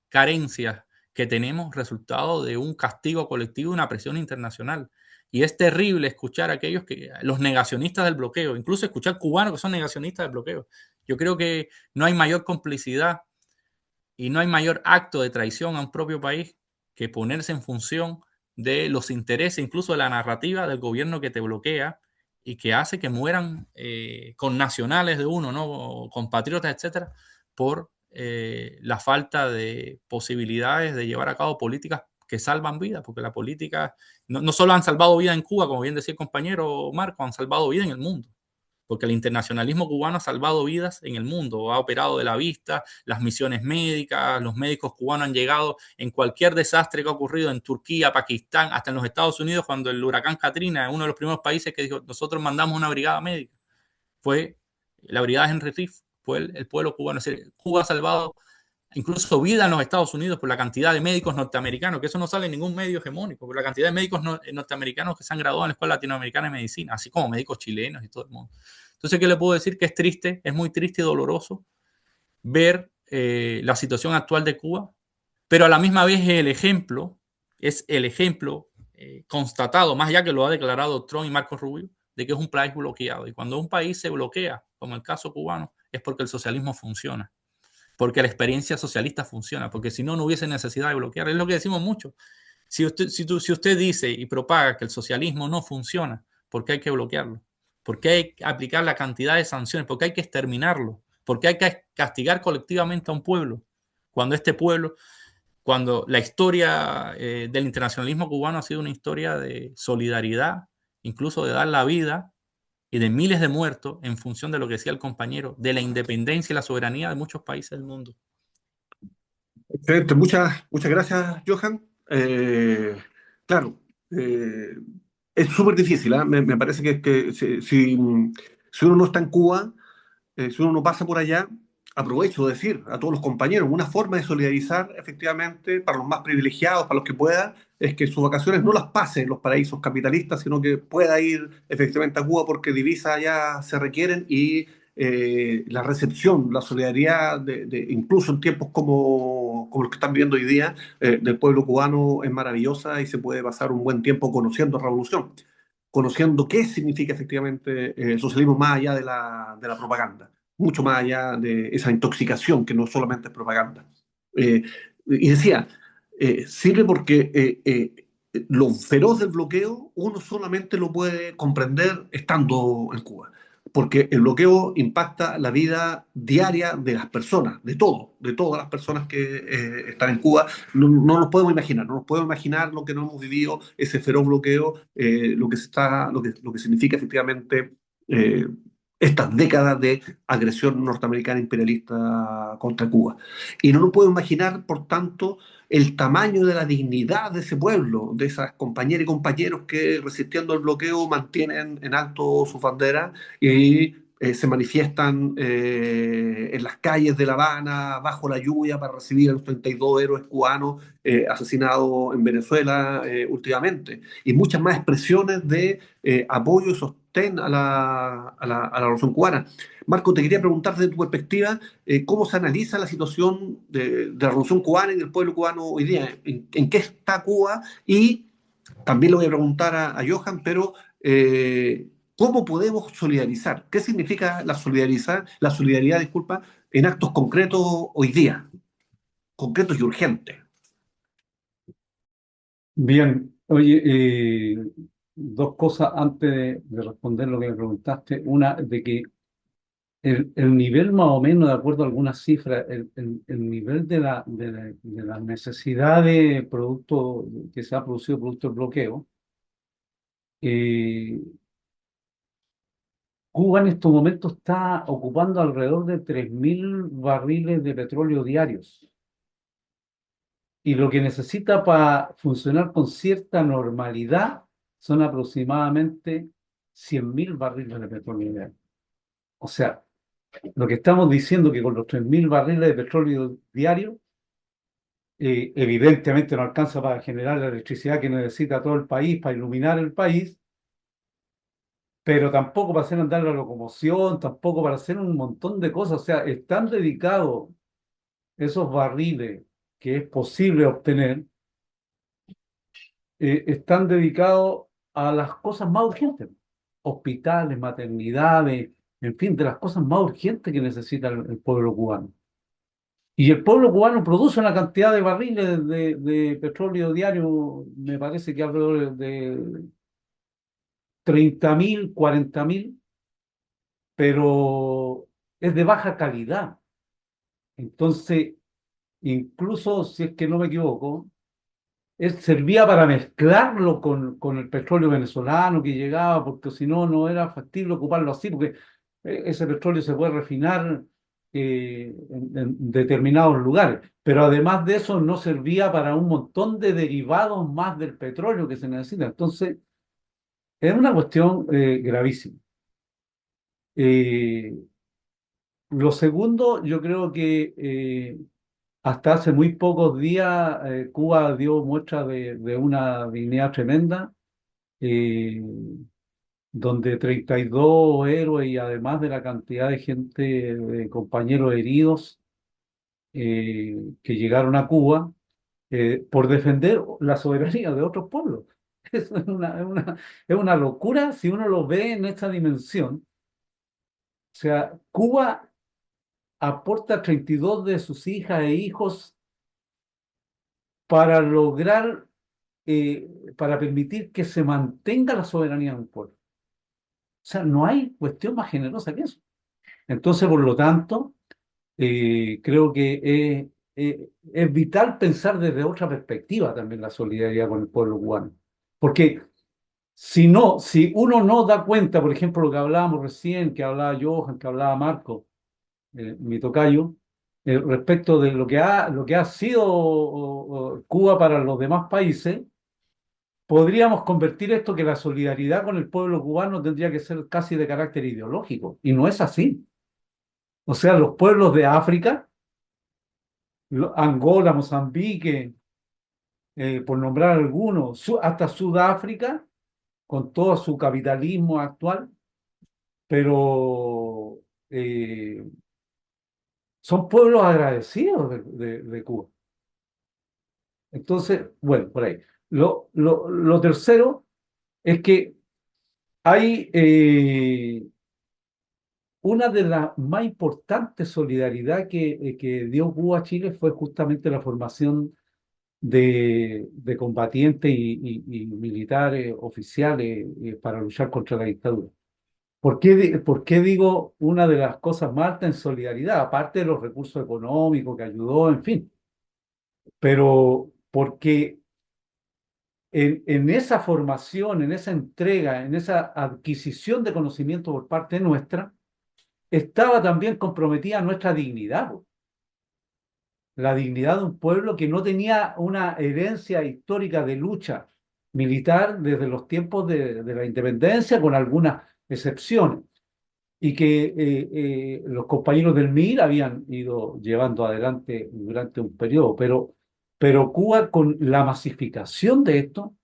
carencias que tenemos resultado de un castigo colectivo y una presión internacional. Y es terrible escuchar a aquellos los negacionistas del bloqueo, incluso escuchar cubanos que son negacionistas del bloqueo. Yo creo que no hay mayor complicidad y no hay mayor acto de traición a un propio país que ponerse en función de los intereses, incluso de la narrativa del gobierno que te bloquea y que hace que mueran con nacionales de uno, ¿no? Compatriotas, etcétera, por la falta de posibilidades de llevar a cabo políticas que salvan vidas, porque la política no solo han salvado vida en Cuba, como bien decía el compañero Marco, han salvado vida en el mundo, porque el internacionalismo cubano ha salvado vidas en el mundo, ha operado de la vista, las misiones médicas, los médicos cubanos han llegado en cualquier desastre que ha ocurrido en Turquía, Pakistán, hasta en los Estados Unidos, cuando el huracán Katrina, uno de los primeros países que dijo, nosotros mandamos una brigada médica, fue la brigada Henry Riff, fue el pueblo cubano. Es decir, Cuba ha salvado incluso vida en los Estados Unidos por la cantidad de médicos norteamericanos, que eso no sale en ningún medio hegemónico, por la cantidad de médicos norteamericanos que se han graduado en la Escuela Latinoamericana de Medicina, así como médicos chilenos y todo el mundo. Entonces, ¿qué le puedo decir? Que es triste, es muy triste y doloroso ver la situación actual de Cuba, pero a la misma vez es el ejemplo constatado, más allá que lo ha declarado Trump y Marco Rubio, de que es un país bloqueado. Y cuando un país se bloquea, como el caso cubano, es porque el socialismo funciona, porque la experiencia socialista funciona, porque si no, no hubiese necesidad de bloquear. Es lo que decimos mucho. Si usted dice y propaga que el socialismo no funciona, ¿por qué hay que bloquearlo? ¿Por qué hay que aplicar la cantidad de sanciones? ¿Por qué hay que exterminarlo? ¿Por qué hay que castigar colectivamente a un pueblo? Cuando este pueblo, cuando la historia del internacionalismo cubano ha sido una historia de solidaridad, incluso de dar la vida y de miles de muertos en función de lo que decía el compañero, de la independencia y la soberanía de muchos países del mundo.
Excelente, muchas gracias, Johan. Claro, es súper difícil, ¿ah? Me parece que si uno no está en Cuba, si uno no pasa por allá, aprovecho de decir a todos los compañeros, una forma de solidarizar efectivamente para los más privilegiados, para los que puedan, es que sus vacaciones no las pase en los paraísos capitalistas, sino que pueda ir efectivamente a Cuba porque divisas allá se requieren y la recepción, la solidaridad, incluso en tiempos como los que están viviendo hoy día, del pueblo cubano es maravillosa y se puede pasar un buen tiempo conociendo la revolución, conociendo qué significa efectivamente el socialismo más allá de la propaganda, mucho más allá de esa intoxicación que no solamente es propaganda. Eh, y decía, sirve porque lo feroz del bloqueo uno solamente lo puede comprender estando en Cuba, porque el bloqueo impacta la vida diaria de las personas, de todas las personas que están en Cuba. No nos podemos imaginar, no nos podemos imaginar lo que no hemos vivido, ese feroz bloqueo, lo que significa efectivamente eh, estas décadas de agresión norteamericana imperialista contra Cuba. Y no nos podemos imaginar, por tanto, el tamaño de la dignidad de ese pueblo, de esas compañeras y compañeros que resistiendo el bloqueo mantienen en alto sus banderas y se manifiestan en las calles de La Habana bajo la lluvia para recibir a los 32 héroes cubanos asesinados en Venezuela últimamente. Y muchas más expresiones de apoyo y sostén a la revolución cubana. Marco, te quería preguntar desde tu perspectiva, ¿cómo se analiza la situación de la revolución cubana y del pueblo cubano hoy día? ¿En qué está Cuba? Y también le voy a preguntar a Johan, pero ¿cómo podemos solidarizar? ¿Qué significa la solidaridad, disculpa, en actos concretos hoy día? Concretos y urgentes.
Bien, oye, dos cosas antes de responder lo que me preguntaste. Una, de que el nivel más o menos, de acuerdo a algunas cifras, el nivel de la necesidad de producto que se ha producido producto del bloqueo, eh, Cuba en estos momentos está ocupando alrededor de 3.000 barriles de petróleo diarios. Y lo que necesita para funcionar con cierta normalidad son aproximadamente 100.000 barriles de petróleo diarios. O sea, lo que estamos diciendo que con los 3.000 barriles de petróleo diario, evidentemente no alcanza para generar la electricidad que necesita todo el país, para iluminar el país, pero tampoco para hacer andar la locomoción, tampoco para hacer un montón de cosas. O sea, están dedicados esos barriles que es posible obtener, están dedicados a las cosas más urgentes, hospitales, maternidades, en fin, de las cosas más urgentes que necesita el pueblo cubano. Y el pueblo cubano produce una cantidad de barriles de petróleo diario, me parece que alrededor de 30.000, 40.000, pero es de baja calidad. Entonces, incluso si es que no me equivoco, servía para mezclarlo con el petróleo venezolano que llegaba, porque si no, no era factible ocuparlo así, porque ese petróleo se puede refinar en determinados lugares. Pero además de eso, no servía para un montón de derivados más del petróleo que se necesita. Entonces, es una cuestión gravísima. Eh, lo segundo, yo creo que hasta hace muy pocos días Cuba dio muestra de una dignidad tremenda, eh, donde 32 héroes y además de la cantidad de gente, de compañeros heridos que llegaron a Cuba por defender la soberanía de otros pueblos. Eso es una locura si uno lo ve en esta dimensión. O sea, Cuba aporta 32 de sus hijas e hijos para lograr, para permitir que se mantenga la soberanía de un pueblo. O sea, no hay cuestión más generosa que eso. Entonces, por lo tanto, creo que es vital pensar desde otra perspectiva también la solidaridad con el pueblo cubano. Porque si no, si uno no da cuenta, por ejemplo, lo que hablábamos recién, que hablaba Johan, que hablaba Marco, mi tocayo, respecto de lo que ha sido Cuba para los demás países, podríamos convertir esto que la solidaridad con el pueblo cubano tendría que ser casi de carácter ideológico, y no es así. O sea, los pueblos de África, Angola, Mozambique, por nombrar algunos, hasta Sudáfrica, con todo su capitalismo actual, pero son pueblos agradecidos de Cuba. Entonces, bueno, por ahí. Lo tercero es que hay una de las más importantes solidaridad que dio Cuba a Chile fue justamente la formación de combatientes y militares oficiales para luchar contra la dictadura. ¿Por qué digo una de las cosas más altas en solidaridad? Aparte de los recursos económicos que ayudó, en fin, pero porque en esa formación, en esa entrega, en esa adquisición de conocimiento por parte nuestra, estaba también comprometida nuestra dignidad, po. La dignidad de un pueblo que no tenía una herencia histórica de lucha militar desde los tiempos de la independencia, con algunas excepciones, y que los compañeros del MIR habían ido llevando adelante durante un periodo. Pero Cuba, con la masificación de esto,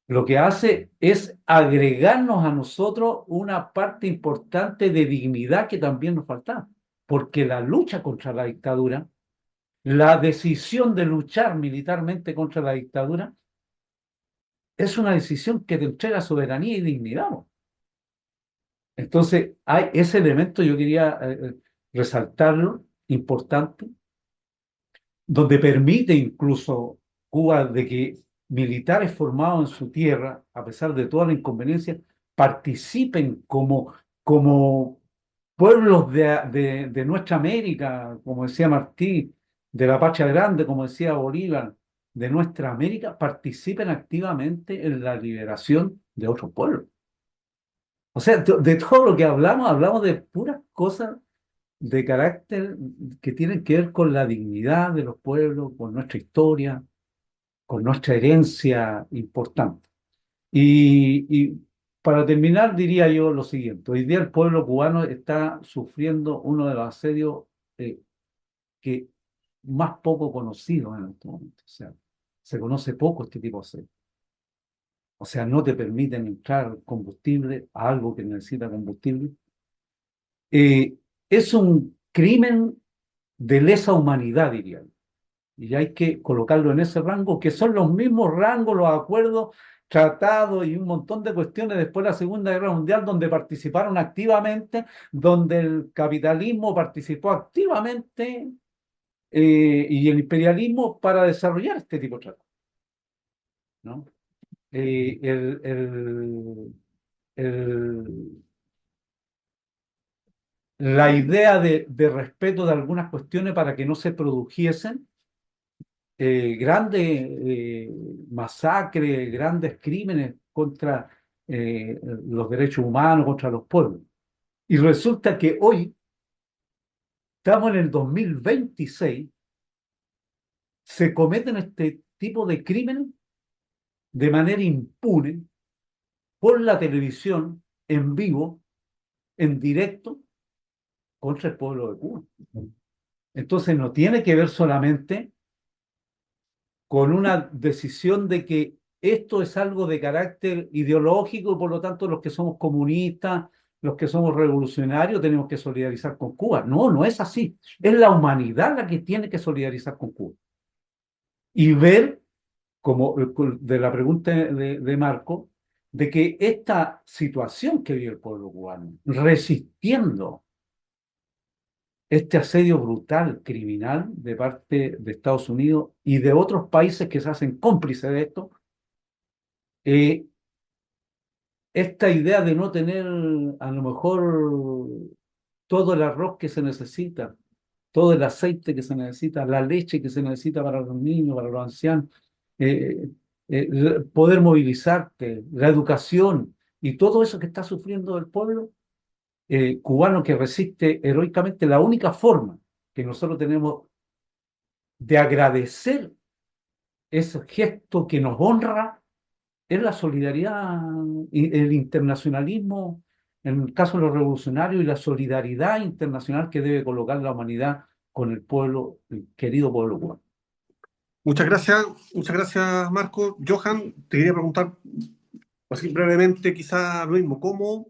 lo que hace es agregarnos a nosotros una parte importante de dignidad que también nos faltaba, porque la lucha contra la dictadura, la decisión de luchar militarmente contra la dictadura, es una decisión que te entrega soberanía y dignidad, ¿no? Entonces, hay ese elemento, yo quería resaltarlo, importante, donde permite incluso Cuba de que militares formados en su tierra, a pesar de toda la inconveniencia, participen como pueblos de nuestra América, como decía Martí, de la Patria Grande, como decía Bolívar, de nuestra América, participen activamente en la liberación de otros pueblos. O sea, de todo lo que hablamos de puras cosas de carácter que tienen que ver con la dignidad de los pueblos, con nuestra historia, con nuestra herencia importante. Y para terminar, diría yo lo siguiente. Hoy día el pueblo cubano está sufriendo uno de los asedios eh, que más poco conocidos en este momento. O sea, se conoce poco este tipo de asedio. O sea, no te permiten entrar combustible a algo que necesita combustible. Eh, es un crimen de lesa humanidad, diría yo. Y hay que colocarlo en ese rango, que son los mismos rangos, los acuerdos, tratados y un montón de cuestiones después de la Segunda Guerra Mundial, donde participaron activamente, donde el capitalismo participó activamente y el imperialismo para desarrollar este tipo de tratados, ¿no? Eh, el, el- el- la idea de respeto de algunas cuestiones para que no se produjesen grandes masacres, grandes crímenes contra los derechos humanos, contra los pueblos. Y resulta que hoy, estamos en el 2026, se cometen este tipo de crímenes de manera impune por la televisión, en vivo, en directo, contra el pueblo de Cuba. Entonces no tiene que ver solamente con una decisión de que esto es algo de carácter ideológico y por lo tanto los que somos comunistas, los que somos revolucionarios tenemos que solidarizar con Cuba. No, no es así. Es la humanidad la que tiene que solidarizar con Cuba. Y ver, como de la pregunta de Marco, de que esta situación que vive el pueblo cubano, resistiendo este asedio brutal, criminal de parte de Estados Unidos y de otros países que se hacen cómplices de esto, eh, esta idea de no tener a lo mejor todo el arroz que se necesita, todo el aceite que se necesita, la leche que se necesita para los niños, para los ancianos, eh, poder movilizarte, la educación y todo eso que está sufriendo el pueblo cubano que resiste heroicamente, la única forma que nosotros tenemos de agradecer ese gesto que nos honra es la solidaridad y el internacionalismo, en el caso de los revolucionarios, y la solidaridad internacional que debe colocar la humanidad con el pueblo, el querido pueblo cubano.
Muchas gracias, Marco. Johan, te quería preguntar así brevemente, quizá lo mismo, ¿cómo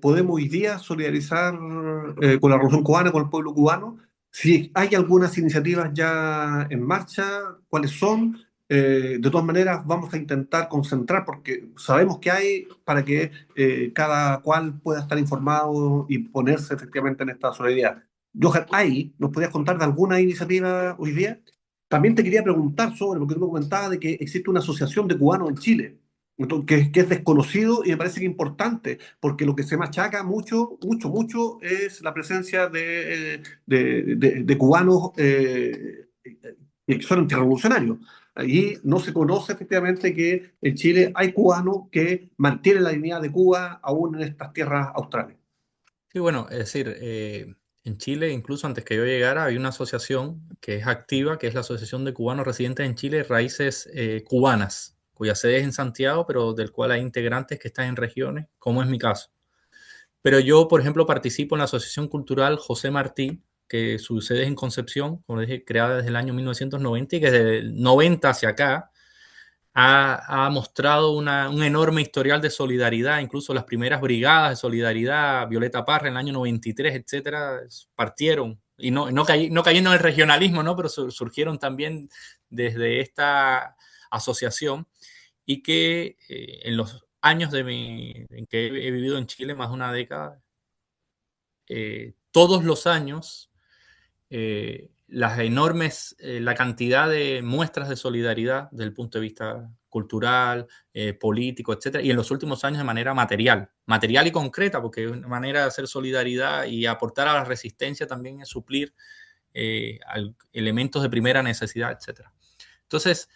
podemos hoy día solidarizar con la Revolución Cubana, con el pueblo cubano? Si hay algunas iniciativas ya en marcha, ¿cuáles son? De todas maneras, vamos a intentar concentrar, porque sabemos que hay, para que cada cual pueda estar informado y ponerse efectivamente en esta solidaridad. Johan, ¿nos podías contar de alguna iniciativa hoy día? También te quería preguntar sobre, porque tú me comentabas de que existe una asociación de cubanos en Chile. Entonces, que es desconocido y me parece que es importante, porque lo que se machaca mucho es la presencia de cubanos que son antirrevolucionarios. Ahí no se conoce efectivamente que en Chile hay cubanos que mantienen la dignidad de Cuba aún en estas tierras australes.
Sí, bueno, es decir, en Chile, incluso antes que yo llegara, había una asociación que es activa, que es la Asociación de Cubanos Residentes en Chile, Raíces Cubanas, cuya sede es en Santiago, pero del cual hay integrantes que están en regiones, como es mi caso. Pero yo, por ejemplo, participo en la Asociación Cultural José Martí, que su sede es en Concepción, como dije, creada desde el año 1990 y que desde el 90 hacia acá ha mostrado un enorme historial de solidaridad, incluso las primeras brigadas de solidaridad, Violeta Parra en el año 93, etcétera, partieron, y no cayendo en el regionalismo, ¿no? Pero surgieron también desde esta asociación y que en los años en que he vivido en Chile, más de una década, todos los años las enormes, la cantidad de muestras de solidaridad desde el punto de vista cultural, político, etcétera, y en los últimos años de manera material y concreta, porque una manera de hacer solidaridad y aportar a la resistencia también es suplir elementos de primera necesidad, etcétera. Entonces,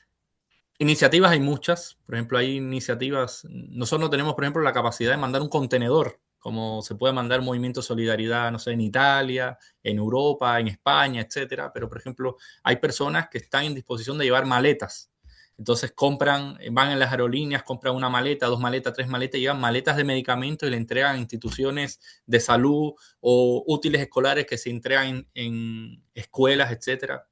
iniciativas hay muchas. Por ejemplo, hay iniciativas, nosotros no tenemos, por ejemplo, la capacidad de mandar un contenedor, como se puede mandar Movimiento Solidaridad, no sé, en Italia, en Europa, en España, etcétera. Pero, por ejemplo, hay personas que están en disposición de llevar maletas. Entonces compran, van en las aerolíneas, compran una maleta, 2 maletas, 3 maletas, llevan maletas de medicamentos y le entregan a instituciones de salud o útiles escolares que se entregan en escuelas, etcétera.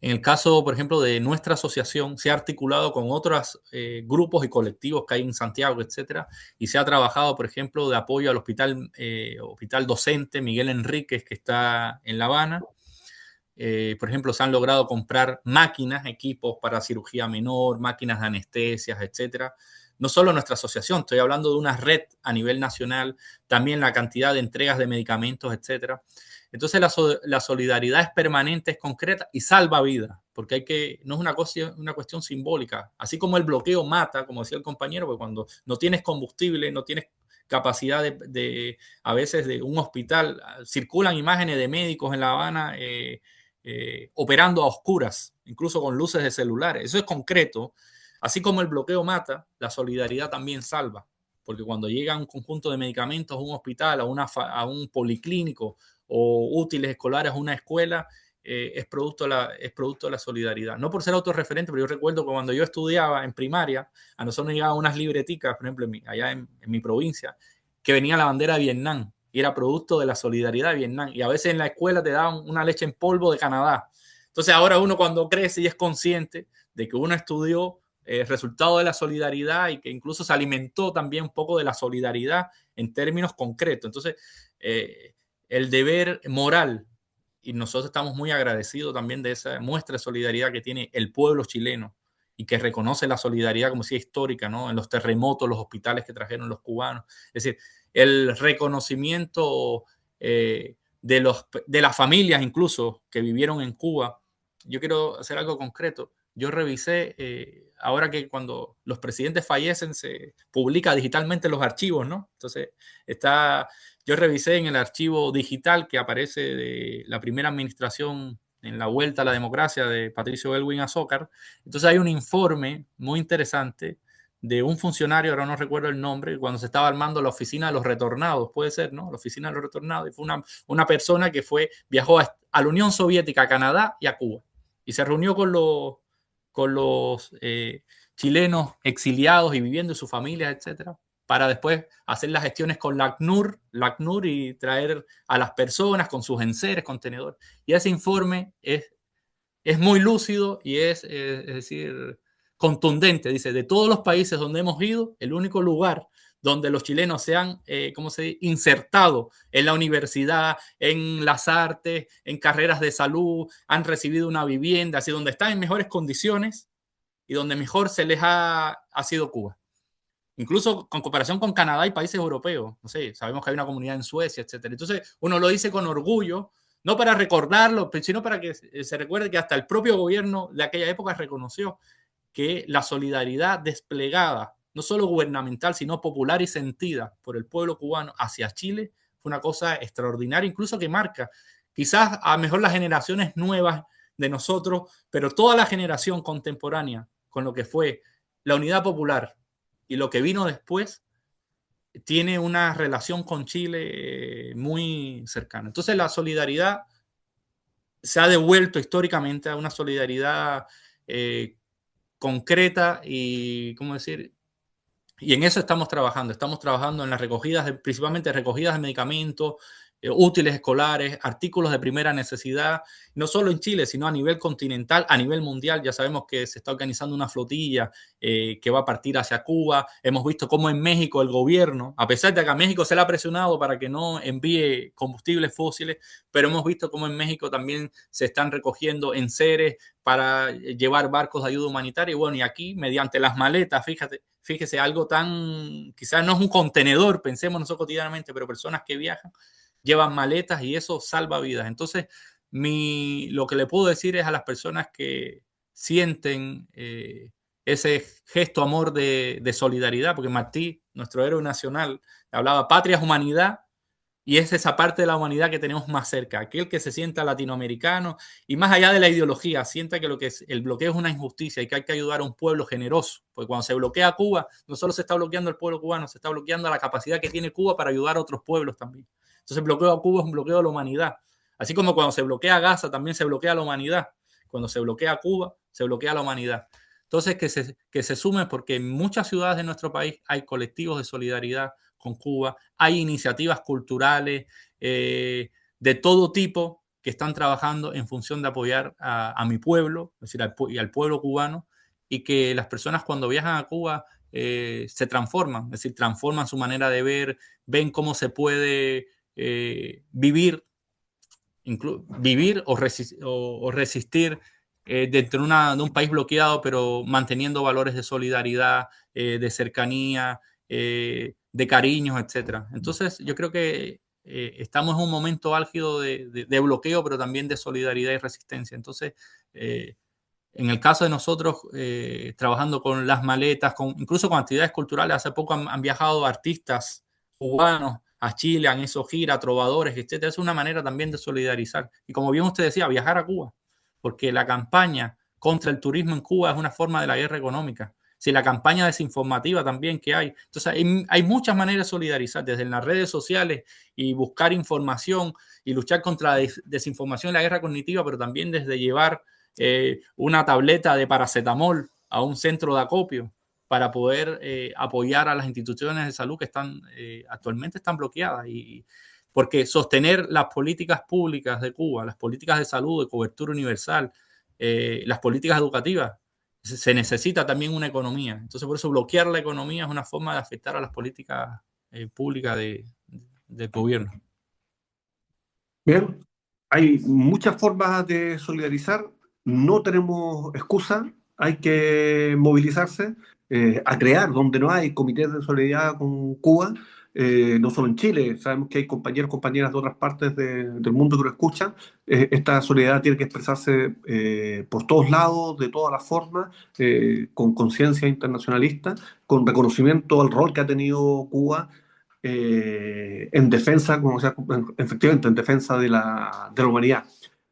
En el caso, por ejemplo, de nuestra asociación, se ha articulado con otros grupos y colectivos que hay en Santiago, etcétera, y se ha trabajado, por ejemplo, de apoyo al hospital docente Miguel Enríquez, que está en La Habana. Por ejemplo, se han logrado comprar máquinas, equipos para cirugía menor, máquinas de anestesias, etcétera. No solo nuestra asociación, estoy hablando de una red a nivel nacional, también la cantidad de entregas de medicamentos, etcétera. Entonces la solidaridad es permanente, es concreta y salva vidas, porque no es una cuestión simbólica. Así como el bloqueo mata, como decía el compañero, porque cuando no tienes combustible, no tienes capacidad a veces de un hospital, circulan imágenes de médicos en La Habana operando a oscuras, incluso con luces de celulares. Eso es concreto. Así como el bloqueo mata, la solidaridad también salva, porque cuando llega un conjunto de medicamentos a un hospital, a un policlínico o útiles escolares a una escuela, es producto de la solidaridad. No por ser autorreferente, pero yo recuerdo que cuando yo estudiaba en primaria, a nosotros nos llegaban unas libreticas, por ejemplo, allá en mi provincia, que venía la bandera de Vietnam y era producto de la solidaridad de Vietnam. Y a veces en la escuela te daban una leche en polvo de Canadá. Entonces ahora uno cuando crece y es consciente de que uno estudió resultado de la solidaridad y que incluso se alimentó también un poco de la solidaridad en términos concretos. Entonces, el deber moral, y nosotros estamos muy agradecidos también de esa muestra de solidaridad que tiene el pueblo chileno y que reconoce la solidaridad como si es histórica, ¿no? En los terremotos, los hospitales que trajeron los cubanos. Es decir, el reconocimiento de las familias incluso que vivieron en Cuba. Yo quiero hacer algo concreto. Yo revisé, ahora que cuando los presidentes fallecen se publica digitalmente los archivos, ¿no? Entonces, yo revisé en el archivo digital que aparece de la primera administración en la vuelta a la democracia de Patricio Elwin Azócar. Entonces hay un informe muy interesante de un funcionario, ahora no recuerdo el nombre, cuando se estaba armando la oficina de los retornados, puede ser, ¿no? La oficina de los retornados, y fue una persona que viajó a la Unión Soviética, a Canadá y a Cuba, y se reunió con los chilenos exiliados y viviendo en sus familias, etcétera, para después hacer las gestiones con la ACNUR y traer a las personas con sus enseres, contenedores. Y ese informe es muy lúcido y es decir, contundente. Dice, de todos los países donde hemos ido, el único lugar donde los chilenos se han insertado en la universidad, en las artes, en carreras de salud, han recibido una vivienda, así donde están en mejores condiciones y donde mejor se les ha sido Cuba. Incluso con comparación con Canadá y países europeos. No sé, sabemos que hay una comunidad en Suecia, etcétera. Entonces, uno lo dice con orgullo, no para recordarlo, sino para que se recuerde que hasta el propio gobierno de aquella época reconoció que la solidaridad desplegada, no solo gubernamental, sino popular y sentida por el pueblo cubano hacia Chile, fue una cosa extraordinaria, incluso que marca quizás a lo mejor las generaciones nuevas de nosotros, pero toda la generación contemporánea con lo que fue la unidad popular y lo que vino después, tiene una relación con Chile muy cercana. Entonces la solidaridad se ha devuelto históricamente a una solidaridad concreta y, ¿cómo decir? Y en eso estamos trabajando en las recogidas, principalmente recogidas de medicamentos, útiles escolares, artículos de primera necesidad, no solo en Chile, sino a nivel continental, a nivel mundial. Ya sabemos que se está organizando una flotilla que va a partir hacia Cuba. Hemos visto cómo en México el gobierno, a pesar de que a México se le ha presionado para que no envíe combustibles fósiles, pero hemos visto cómo en México también se están recogiendo enseres para llevar barcos de ayuda humanitaria. Y bueno, y aquí mediante las maletas, fíjese, algo tan, quizás no es un contenedor, pensemos nosotros cotidianamente, pero personas que viajan llevan maletas y eso salva vidas. Entonces, lo que le puedo decir es a las personas que sienten ese gesto amor de solidaridad, porque Martí, nuestro héroe nacional, hablaba patria es humanidad, y es esa parte de la humanidad que tenemos más cerca, aquel que se sienta latinoamericano y más allá de la ideología, sienta que el bloqueo es una injusticia y que hay que ayudar a un pueblo generoso, porque cuando se bloquea Cuba, no solo se está bloqueando el pueblo cubano, se está bloqueando la capacidad que tiene Cuba para ayudar a otros pueblos también. Entonces el bloqueo a Cuba es un bloqueo de la humanidad, así como cuando se bloquea Gaza también se bloquea la humanidad, cuando se bloquea Cuba se bloquea la humanidad. Entonces que se sume, porque en muchas ciudades de nuestro país hay colectivos de solidaridad con Cuba, hay iniciativas culturales de todo tipo que están trabajando en función de apoyar a mi pueblo, es decir, y al pueblo cubano, y que las personas cuando viajan a Cuba se transforman, es decir, transforman su manera de ver, ven cómo se puede vivir o resistir dentro de un país bloqueado, pero manteniendo valores de solidaridad, de cercanía, de cariños, etc. Entonces, yo creo que estamos en un momento álgido de bloqueo, pero también de solidaridad y resistencia. Entonces, en el caso de nosotros, trabajando con las maletas, incluso con actividades culturales, hace poco han viajado artistas cubanos a Chile, han hecho gira, trovadores, etc. Es una manera también de solidarizar. Y como bien usted decía, viajar a Cuba, porque la campaña contra el turismo en Cuba es una forma de la guerra económica. Si la campaña desinformativa también que hay. Entonces hay muchas maneras de solidarizar, desde en las redes sociales y buscar información y luchar contra la desinformación y la guerra cognitiva, pero también desde llevar una tableta de paracetamol a un centro de acopio para poder apoyar a las instituciones de salud que actualmente están bloqueadas. Porque sostener las políticas públicas de Cuba, las políticas de salud, de cobertura universal, las políticas educativas, se necesita también una economía. Entonces, por eso bloquear la economía es una forma de afectar a las políticas públicas del gobierno.
Bien, hay muchas formas de solidarizar, no tenemos excusa, hay que movilizarse, a crear donde no hay comités de solidaridad con Cuba, no solo en Chile, sabemos que hay compañeros, compañeras de otras partes del mundo que lo escuchan. Esta solidaridad tiene que expresarse por todos lados, de todas las formas, con conciencia internacionalista, con reconocimiento al rol que ha tenido Cuba en defensa, como sea, efectivamente, en defensa de la humanidad.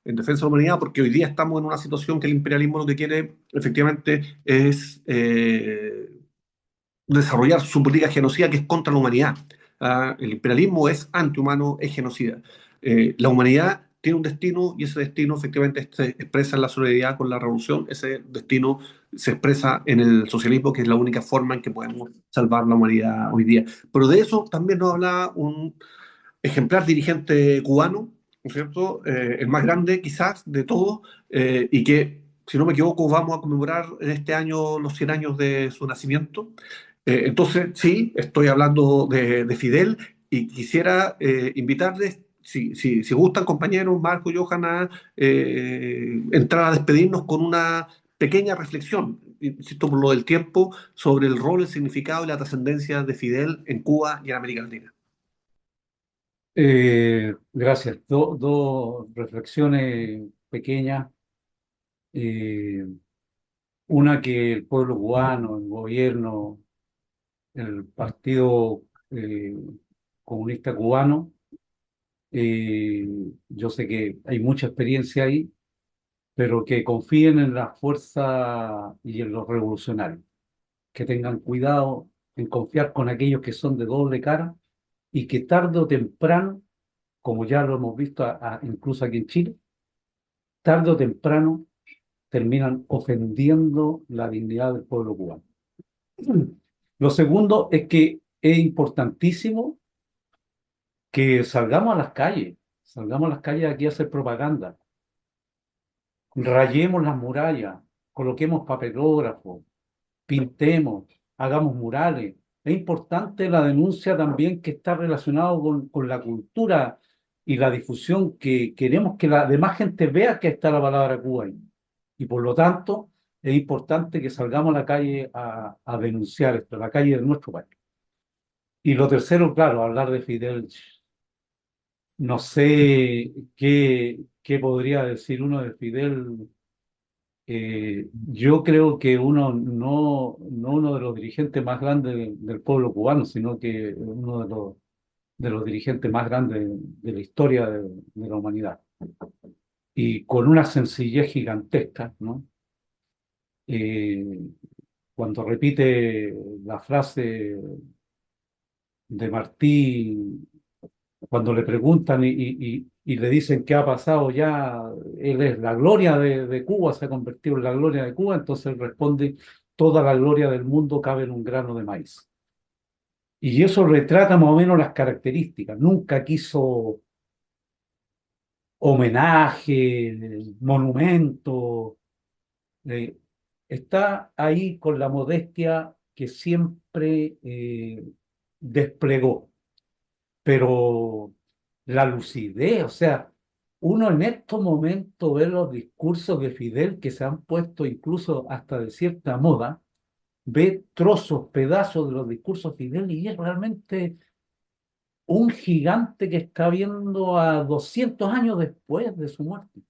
En defensa de la humanidad, porque hoy día estamos en una situación que el imperialismo lo que quiere, efectivamente, es desarrollar su política genocida, que es contra la humanidad. El imperialismo es antihumano, es genocida. La humanidad tiene un destino y ese destino efectivamente se expresa en la solidaridad con la revolución, ese destino se expresa en el socialismo, que es la única forma en que podemos salvar la humanidad hoy día. Pero de eso también nos hablaba un ejemplar dirigente cubano, ¿no es cierto? El más grande quizás de todos, y que, si no me equivoco, vamos a conmemorar en este año los 100 años de su nacimiento. Entonces, sí, estoy hablando de Fidel y quisiera invitarles, si gustan, compañeros, Marco y Johanna, entrar a despedirnos con una pequeña reflexión, insisto, por lo del tiempo, sobre el rol, el significado y la trascendencia de Fidel en Cuba y en América Latina.
Gracias. Dos reflexiones pequeñas. Eh, una, que el pueblo cubano, el gobierno, el Partido eh, Comunista Cubano, eh, yo sé que hay mucha experiencia ahí, pero que confíen en la fuerza y en los revolucionarios, que tengan cuidado en confiar con aquellos que son de doble cara y que tarde o temprano, como ya lo hemos visto incluso aquí en Chile, tarde o temprano terminan ofendiendo la dignidad del pueblo cubano. Lo segundo es que es importantísimo que salgamos a las calles aquí a hacer propaganda, rayemos las murallas, coloquemos papelógrafos, pintemos, hagamos murales. Es importante la denuncia también, que está relacionado con la cultura y la difusión, que queremos que la demás gente vea que está la palabra Cuba ahí. Y por lo tanto, es importante que salgamos a la calle a denunciar esto, a la calle de nuestro país. Y lo tercero, claro, hablar de Fidel. No sé qué ¿qué podría decir uno de Fidel? Yo creo que no uno de los dirigentes más grandes del pueblo cubano, sino que uno de los dirigentes más grandes de la historia de la humanidad. Y con una sencillez gigantesca, ¿no? Eh, Cuando repite la frase de Martí, cuando le preguntan y le dicen qué ha pasado ya, él es la gloria de Cuba, se ha convertido en la gloria de Cuba, entonces él responde, toda la gloria del mundo cabe en un grano de maíz. Y eso retrata más o menos las características. Nunca quiso homenaje, monumento. eh, Está ahí con la modestia que siempre desplegó. Pero la lucidez, o sea, uno en estos momentos ve los discursos de Fidel que se han puesto incluso hasta de cierta moda, ve trozos, pedazos de los discursos de Fidel y es realmente un gigante que está viendo a 200 años después de su muerte.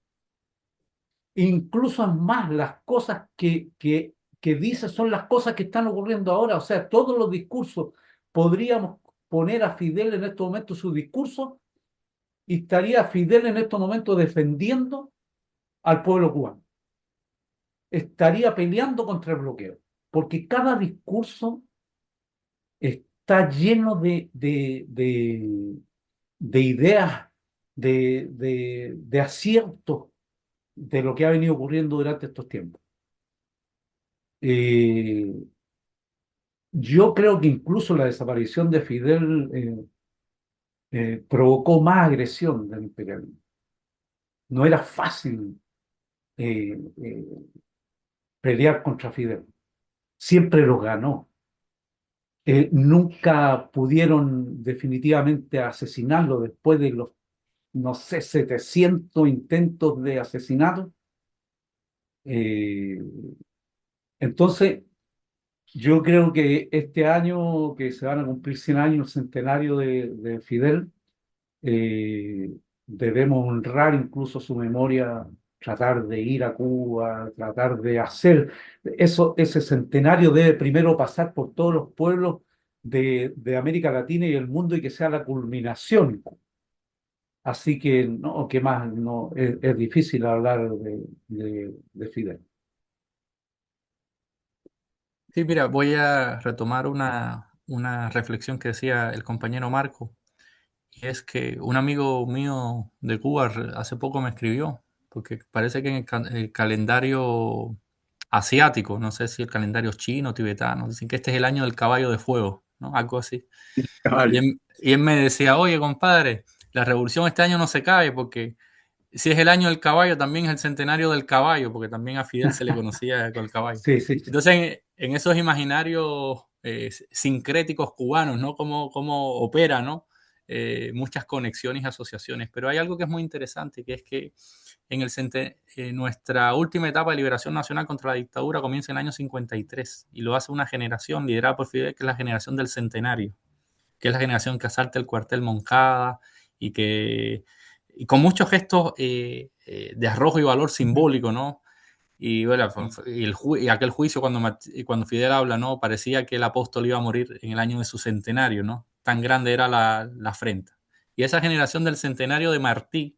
Incluso es más, las cosas que dice son las cosas que están ocurriendo ahora, o sea, todos los discursos, podríamos poner a Fidel en estos momentos su discurso y estaría Fidel en estos momentos defendiendo al pueblo cubano. Estaría peleando contra el bloqueo, porque cada discurso está lleno de ideas, de aciertos de lo que ha venido ocurriendo durante estos tiempos. Eh, yo creo que incluso la desaparición de Fidel provocó más agresión del imperialismo. No era fácil eh, eh, pelear contra Fidel. Siempre los ganó. Nunca pudieron definitivamente asesinarlo después de los, no sé, 700 intentos de asesinato. Eh, entonces, yo creo que este año que se van a cumplir 100 años, el centenario de Fidel, eh, debemos honrar incluso su memoria, tratar de ir a Cuba, tratar de hacer eso, ese centenario debe primero pasar por todos los pueblos de América Latina y el mundo y que sea la culminación. Así que, no, ¿qué más? No, es difícil hablar de Fidel.
Sí, mira, voy a retomar una reflexión que decía el compañero Marco, y es que un amigo mío de Cuba hace poco me escribió, porque parece que en el calendario asiático, no sé si el calendario chino, tibetano, dicen que este es el año del caballo de fuego, ¿no? Algo así.
Caballo.
Y él me decía, oye, compadre, la revolución este año no se cae porque si es el año del caballo, también es el centenario del caballo, porque también a Fidel se le conocía con el caballo.
Sí, sí,
Entonces, en esos imaginarios sincréticos cubanos, ¿no? Cómo opera, ¿no? Muchas conexiones y asociaciones. Pero hay algo que es muy interesante, que es que nuestra última etapa de liberación nacional contra la dictadura comienza en el año 53 y lo hace una generación liderada por Fidel, que es la generación del centenario, que es la generación que asalta el cuartel Moncada y que y con muchos gestos de arrojo y valor simbólico, ¿no? Y, bueno, y aquel juicio cuando Fidel habla, ¿no? Parecía que el apóstol iba a morir en el año de su centenario, ¿no? Tan grande era la afrenta. Y esa generación del centenario de Martí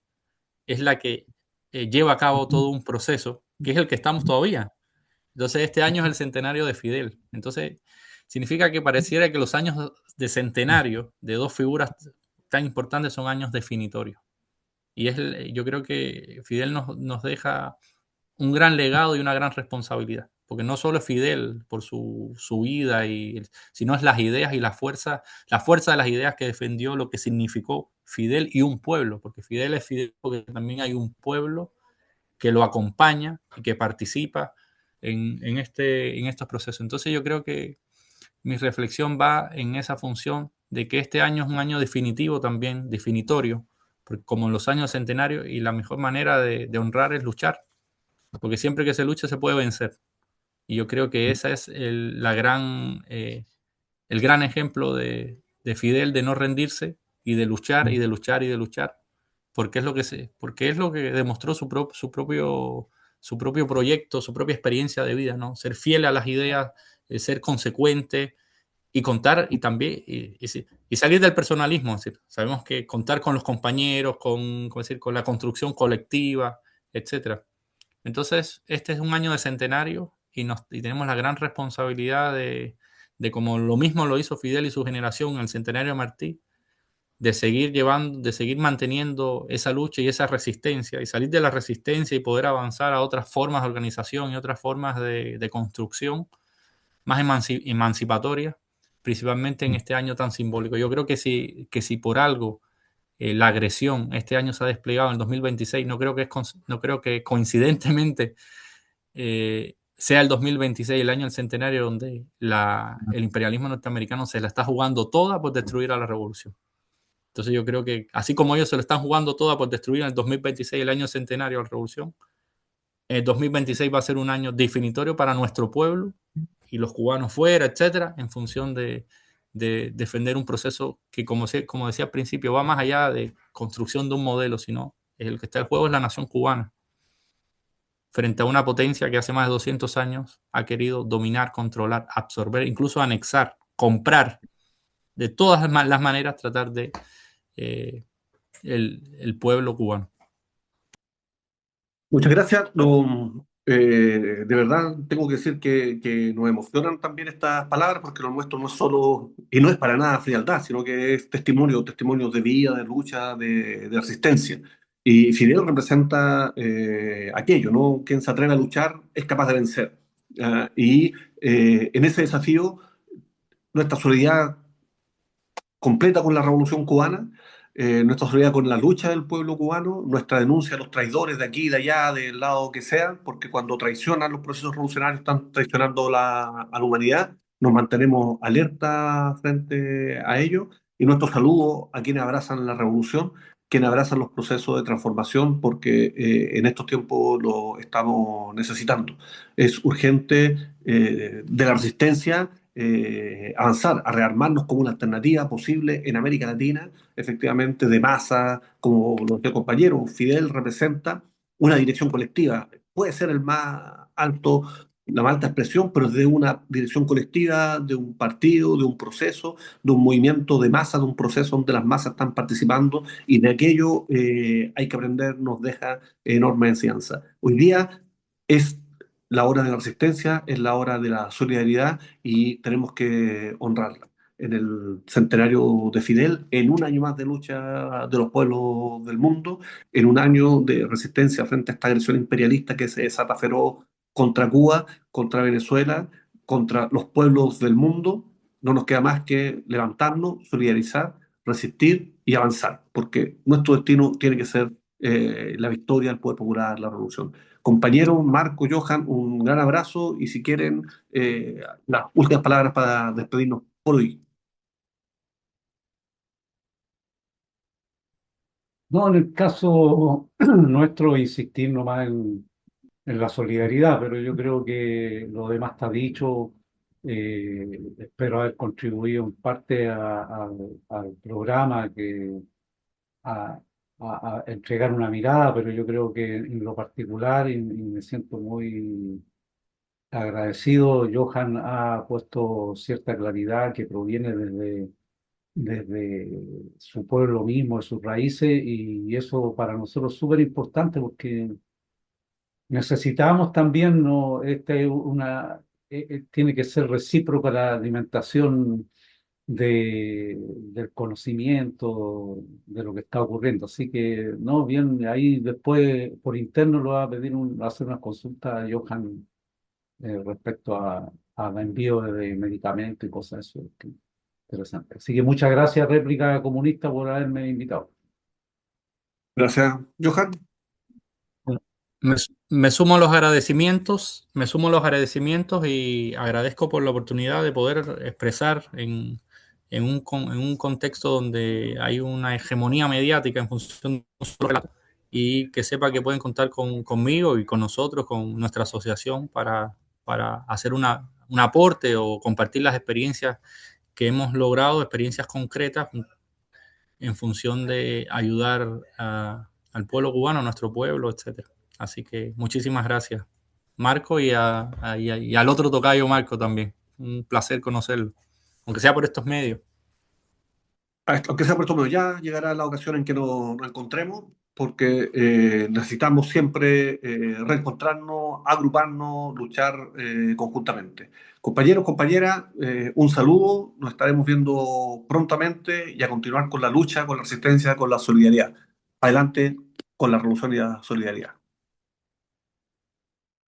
es la que lleva a cabo todo un proceso, que es el que estamos todavía. Entonces, este año es el centenario de Fidel. Entonces, significa que pareciera que los años de centenario de dos figuras tan importantes son años definitorios. Y yo creo que Fidel nos deja un gran legado y una gran responsabilidad. Porque no solo es Fidel por su vida, sino es las ideas y la fuerza de las ideas que defendió lo que significó Fidel y un pueblo. Porque Fidel es Fidel porque también hay un pueblo que lo acompaña y que participa en estos procesos. Entonces yo creo que mi reflexión va en esa función de que este año es un año definitivo también, definitorio, porque como en los años centenarios, y la mejor manera de honrar es luchar, porque siempre que se lucha se puede vencer. Y yo creo que ese es el gran ejemplo de Fidel de no rendirse y de luchar y de luchar y de luchar porque es lo que demostró su propio proyecto, su propia experiencia de vida, ¿no? Ser fiel a las ideas, ser consecuente y contar y también y salir del personalismo. Es decir, sabemos que contar con los compañeros, con la construcción colectiva, etcétera. Entonces, este es un año de centenario y tenemos la gran responsabilidad de, como lo mismo lo hizo Fidel y su generación en el centenario de Martí, de seguir manteniendo esa lucha y esa resistencia y salir de la resistencia y poder avanzar a otras formas de organización y otras formas de construcción más emancipatorias, principalmente en este año tan simbólico. Yo creo que si por algo la agresión este año se ha desplegado en el 2026, no creo que coincidentemente sea el 2026 el año del centenario donde el imperialismo norteamericano se la está jugando toda por destruir a la revolución. Entonces yo creo que así como ellos se lo están jugando toda por destruir en el 2026 el año centenario de la revolución, el 2026 va a ser un año definitorio para nuestro pueblo y los cubanos fuera, etcétera, en función de defender un proceso que, como decía al principio, va más allá de construcción de un modelo, sino el que está en juego es la nación cubana, frente a una potencia que hace más de 200 años ha querido dominar, controlar, absorber, incluso anexar, comprar, de todas las maneras tratar de el pueblo cubano.
Muchas gracias. No, de verdad tengo que decir que nos emocionan también estas palabras porque lo nuestro no es solo, y no es para nada frialdad, sino que es testimonio de vida, de lucha, de resistencia. Y Fidel representa aquello, ¿no? Quien se atreve a luchar es capaz de vencer. Y en ese desafío, nuestra solidaridad completa con la Revolución Cubana, nuestra solidaridad con la lucha del pueblo cubano, nuestra denuncia a los traidores de aquí y de allá, del lado que sea, porque cuando traicionan los procesos revolucionarios están traicionando a la humanidad, nos mantenemos alerta frente a ello, y nuestro saludo a quienes abrazan la revolución, quienes abrazan los procesos de transformación, porque en estos tiempos lo estamos necesitando. Es urgente de la resistencia avanzar, a rearmarnos como una alternativa posible en América Latina, efectivamente de masa, como lo decía el compañero, Fidel representa una dirección colectiva, puede ser el más alto, la más alta expresión, pero es de una dirección colectiva, de un partido, de un proceso, de un movimiento de masa, de un proceso donde las masas están participando, y de aquello hay que aprender, nos deja enorme enseñanza. Hoy día es la hora de la resistencia, es la hora de la solidaridad, y tenemos que honrarla. En el centenario de Fidel, en un año más de lucha de los pueblos del mundo, en un año de resistencia frente a esta agresión imperialista que se desata feroz contra Cuba, contra Venezuela, contra los pueblos del mundo, no nos queda más que levantarnos, solidarizar, resistir y avanzar, porque nuestro destino tiene que ser la victoria del poder popular, la revolución. Compañero Marco, Johan, un gran abrazo, y si quieren, las últimas palabras para despedirnos por hoy.
No, en el caso nuestro, insistir nomás en la solidaridad, pero yo creo que lo demás está dicho. Espero haber contribuido en parte al programa, a, a entregar una mirada, pero yo creo que en lo particular, y me siento muy agradecido, Johan ha puesto cierta claridad que proviene desde su pueblo mismo, de sus raíces, y eso para nosotros es súper importante porque necesitamos también, ¿no? Tiene que ser recíproca la alimentación del conocimiento de lo que está ocurriendo. Así que, no, bien, ahí después por interno lo va a pedir va a hacer una consulta a Johan respecto al envío de medicamentos y cosas de eso. Interesante. Así que muchas gracias, Réplica Comunista, por haberme invitado.
Gracias, Johan.
Me sumo a los agradecimientos y agradezco por la oportunidad de poder expresar en un contexto donde hay una hegemonía mediática en función de un solo relato, y que sepa que pueden contar conmigo y con nosotros, con nuestra asociación, para hacer un aporte o compartir las experiencias que hemos logrado, experiencias concretas, en función de ayudar al pueblo cubano, a nuestro pueblo, etc. Así que muchísimas gracias, Marco, y al otro tocayo Marco también. Un placer conocerlo, aunque sea por estos medios.
Aunque sea por estos medios, ya llegará la ocasión en que nos encontremos, porque necesitamos siempre reencontrarnos, agruparnos, luchar conjuntamente. Compañeros, compañeras, un saludo, nos estaremos viendo prontamente y a continuar con la lucha, con la resistencia, con la solidaridad. Adelante con la revolución y la solidaridad.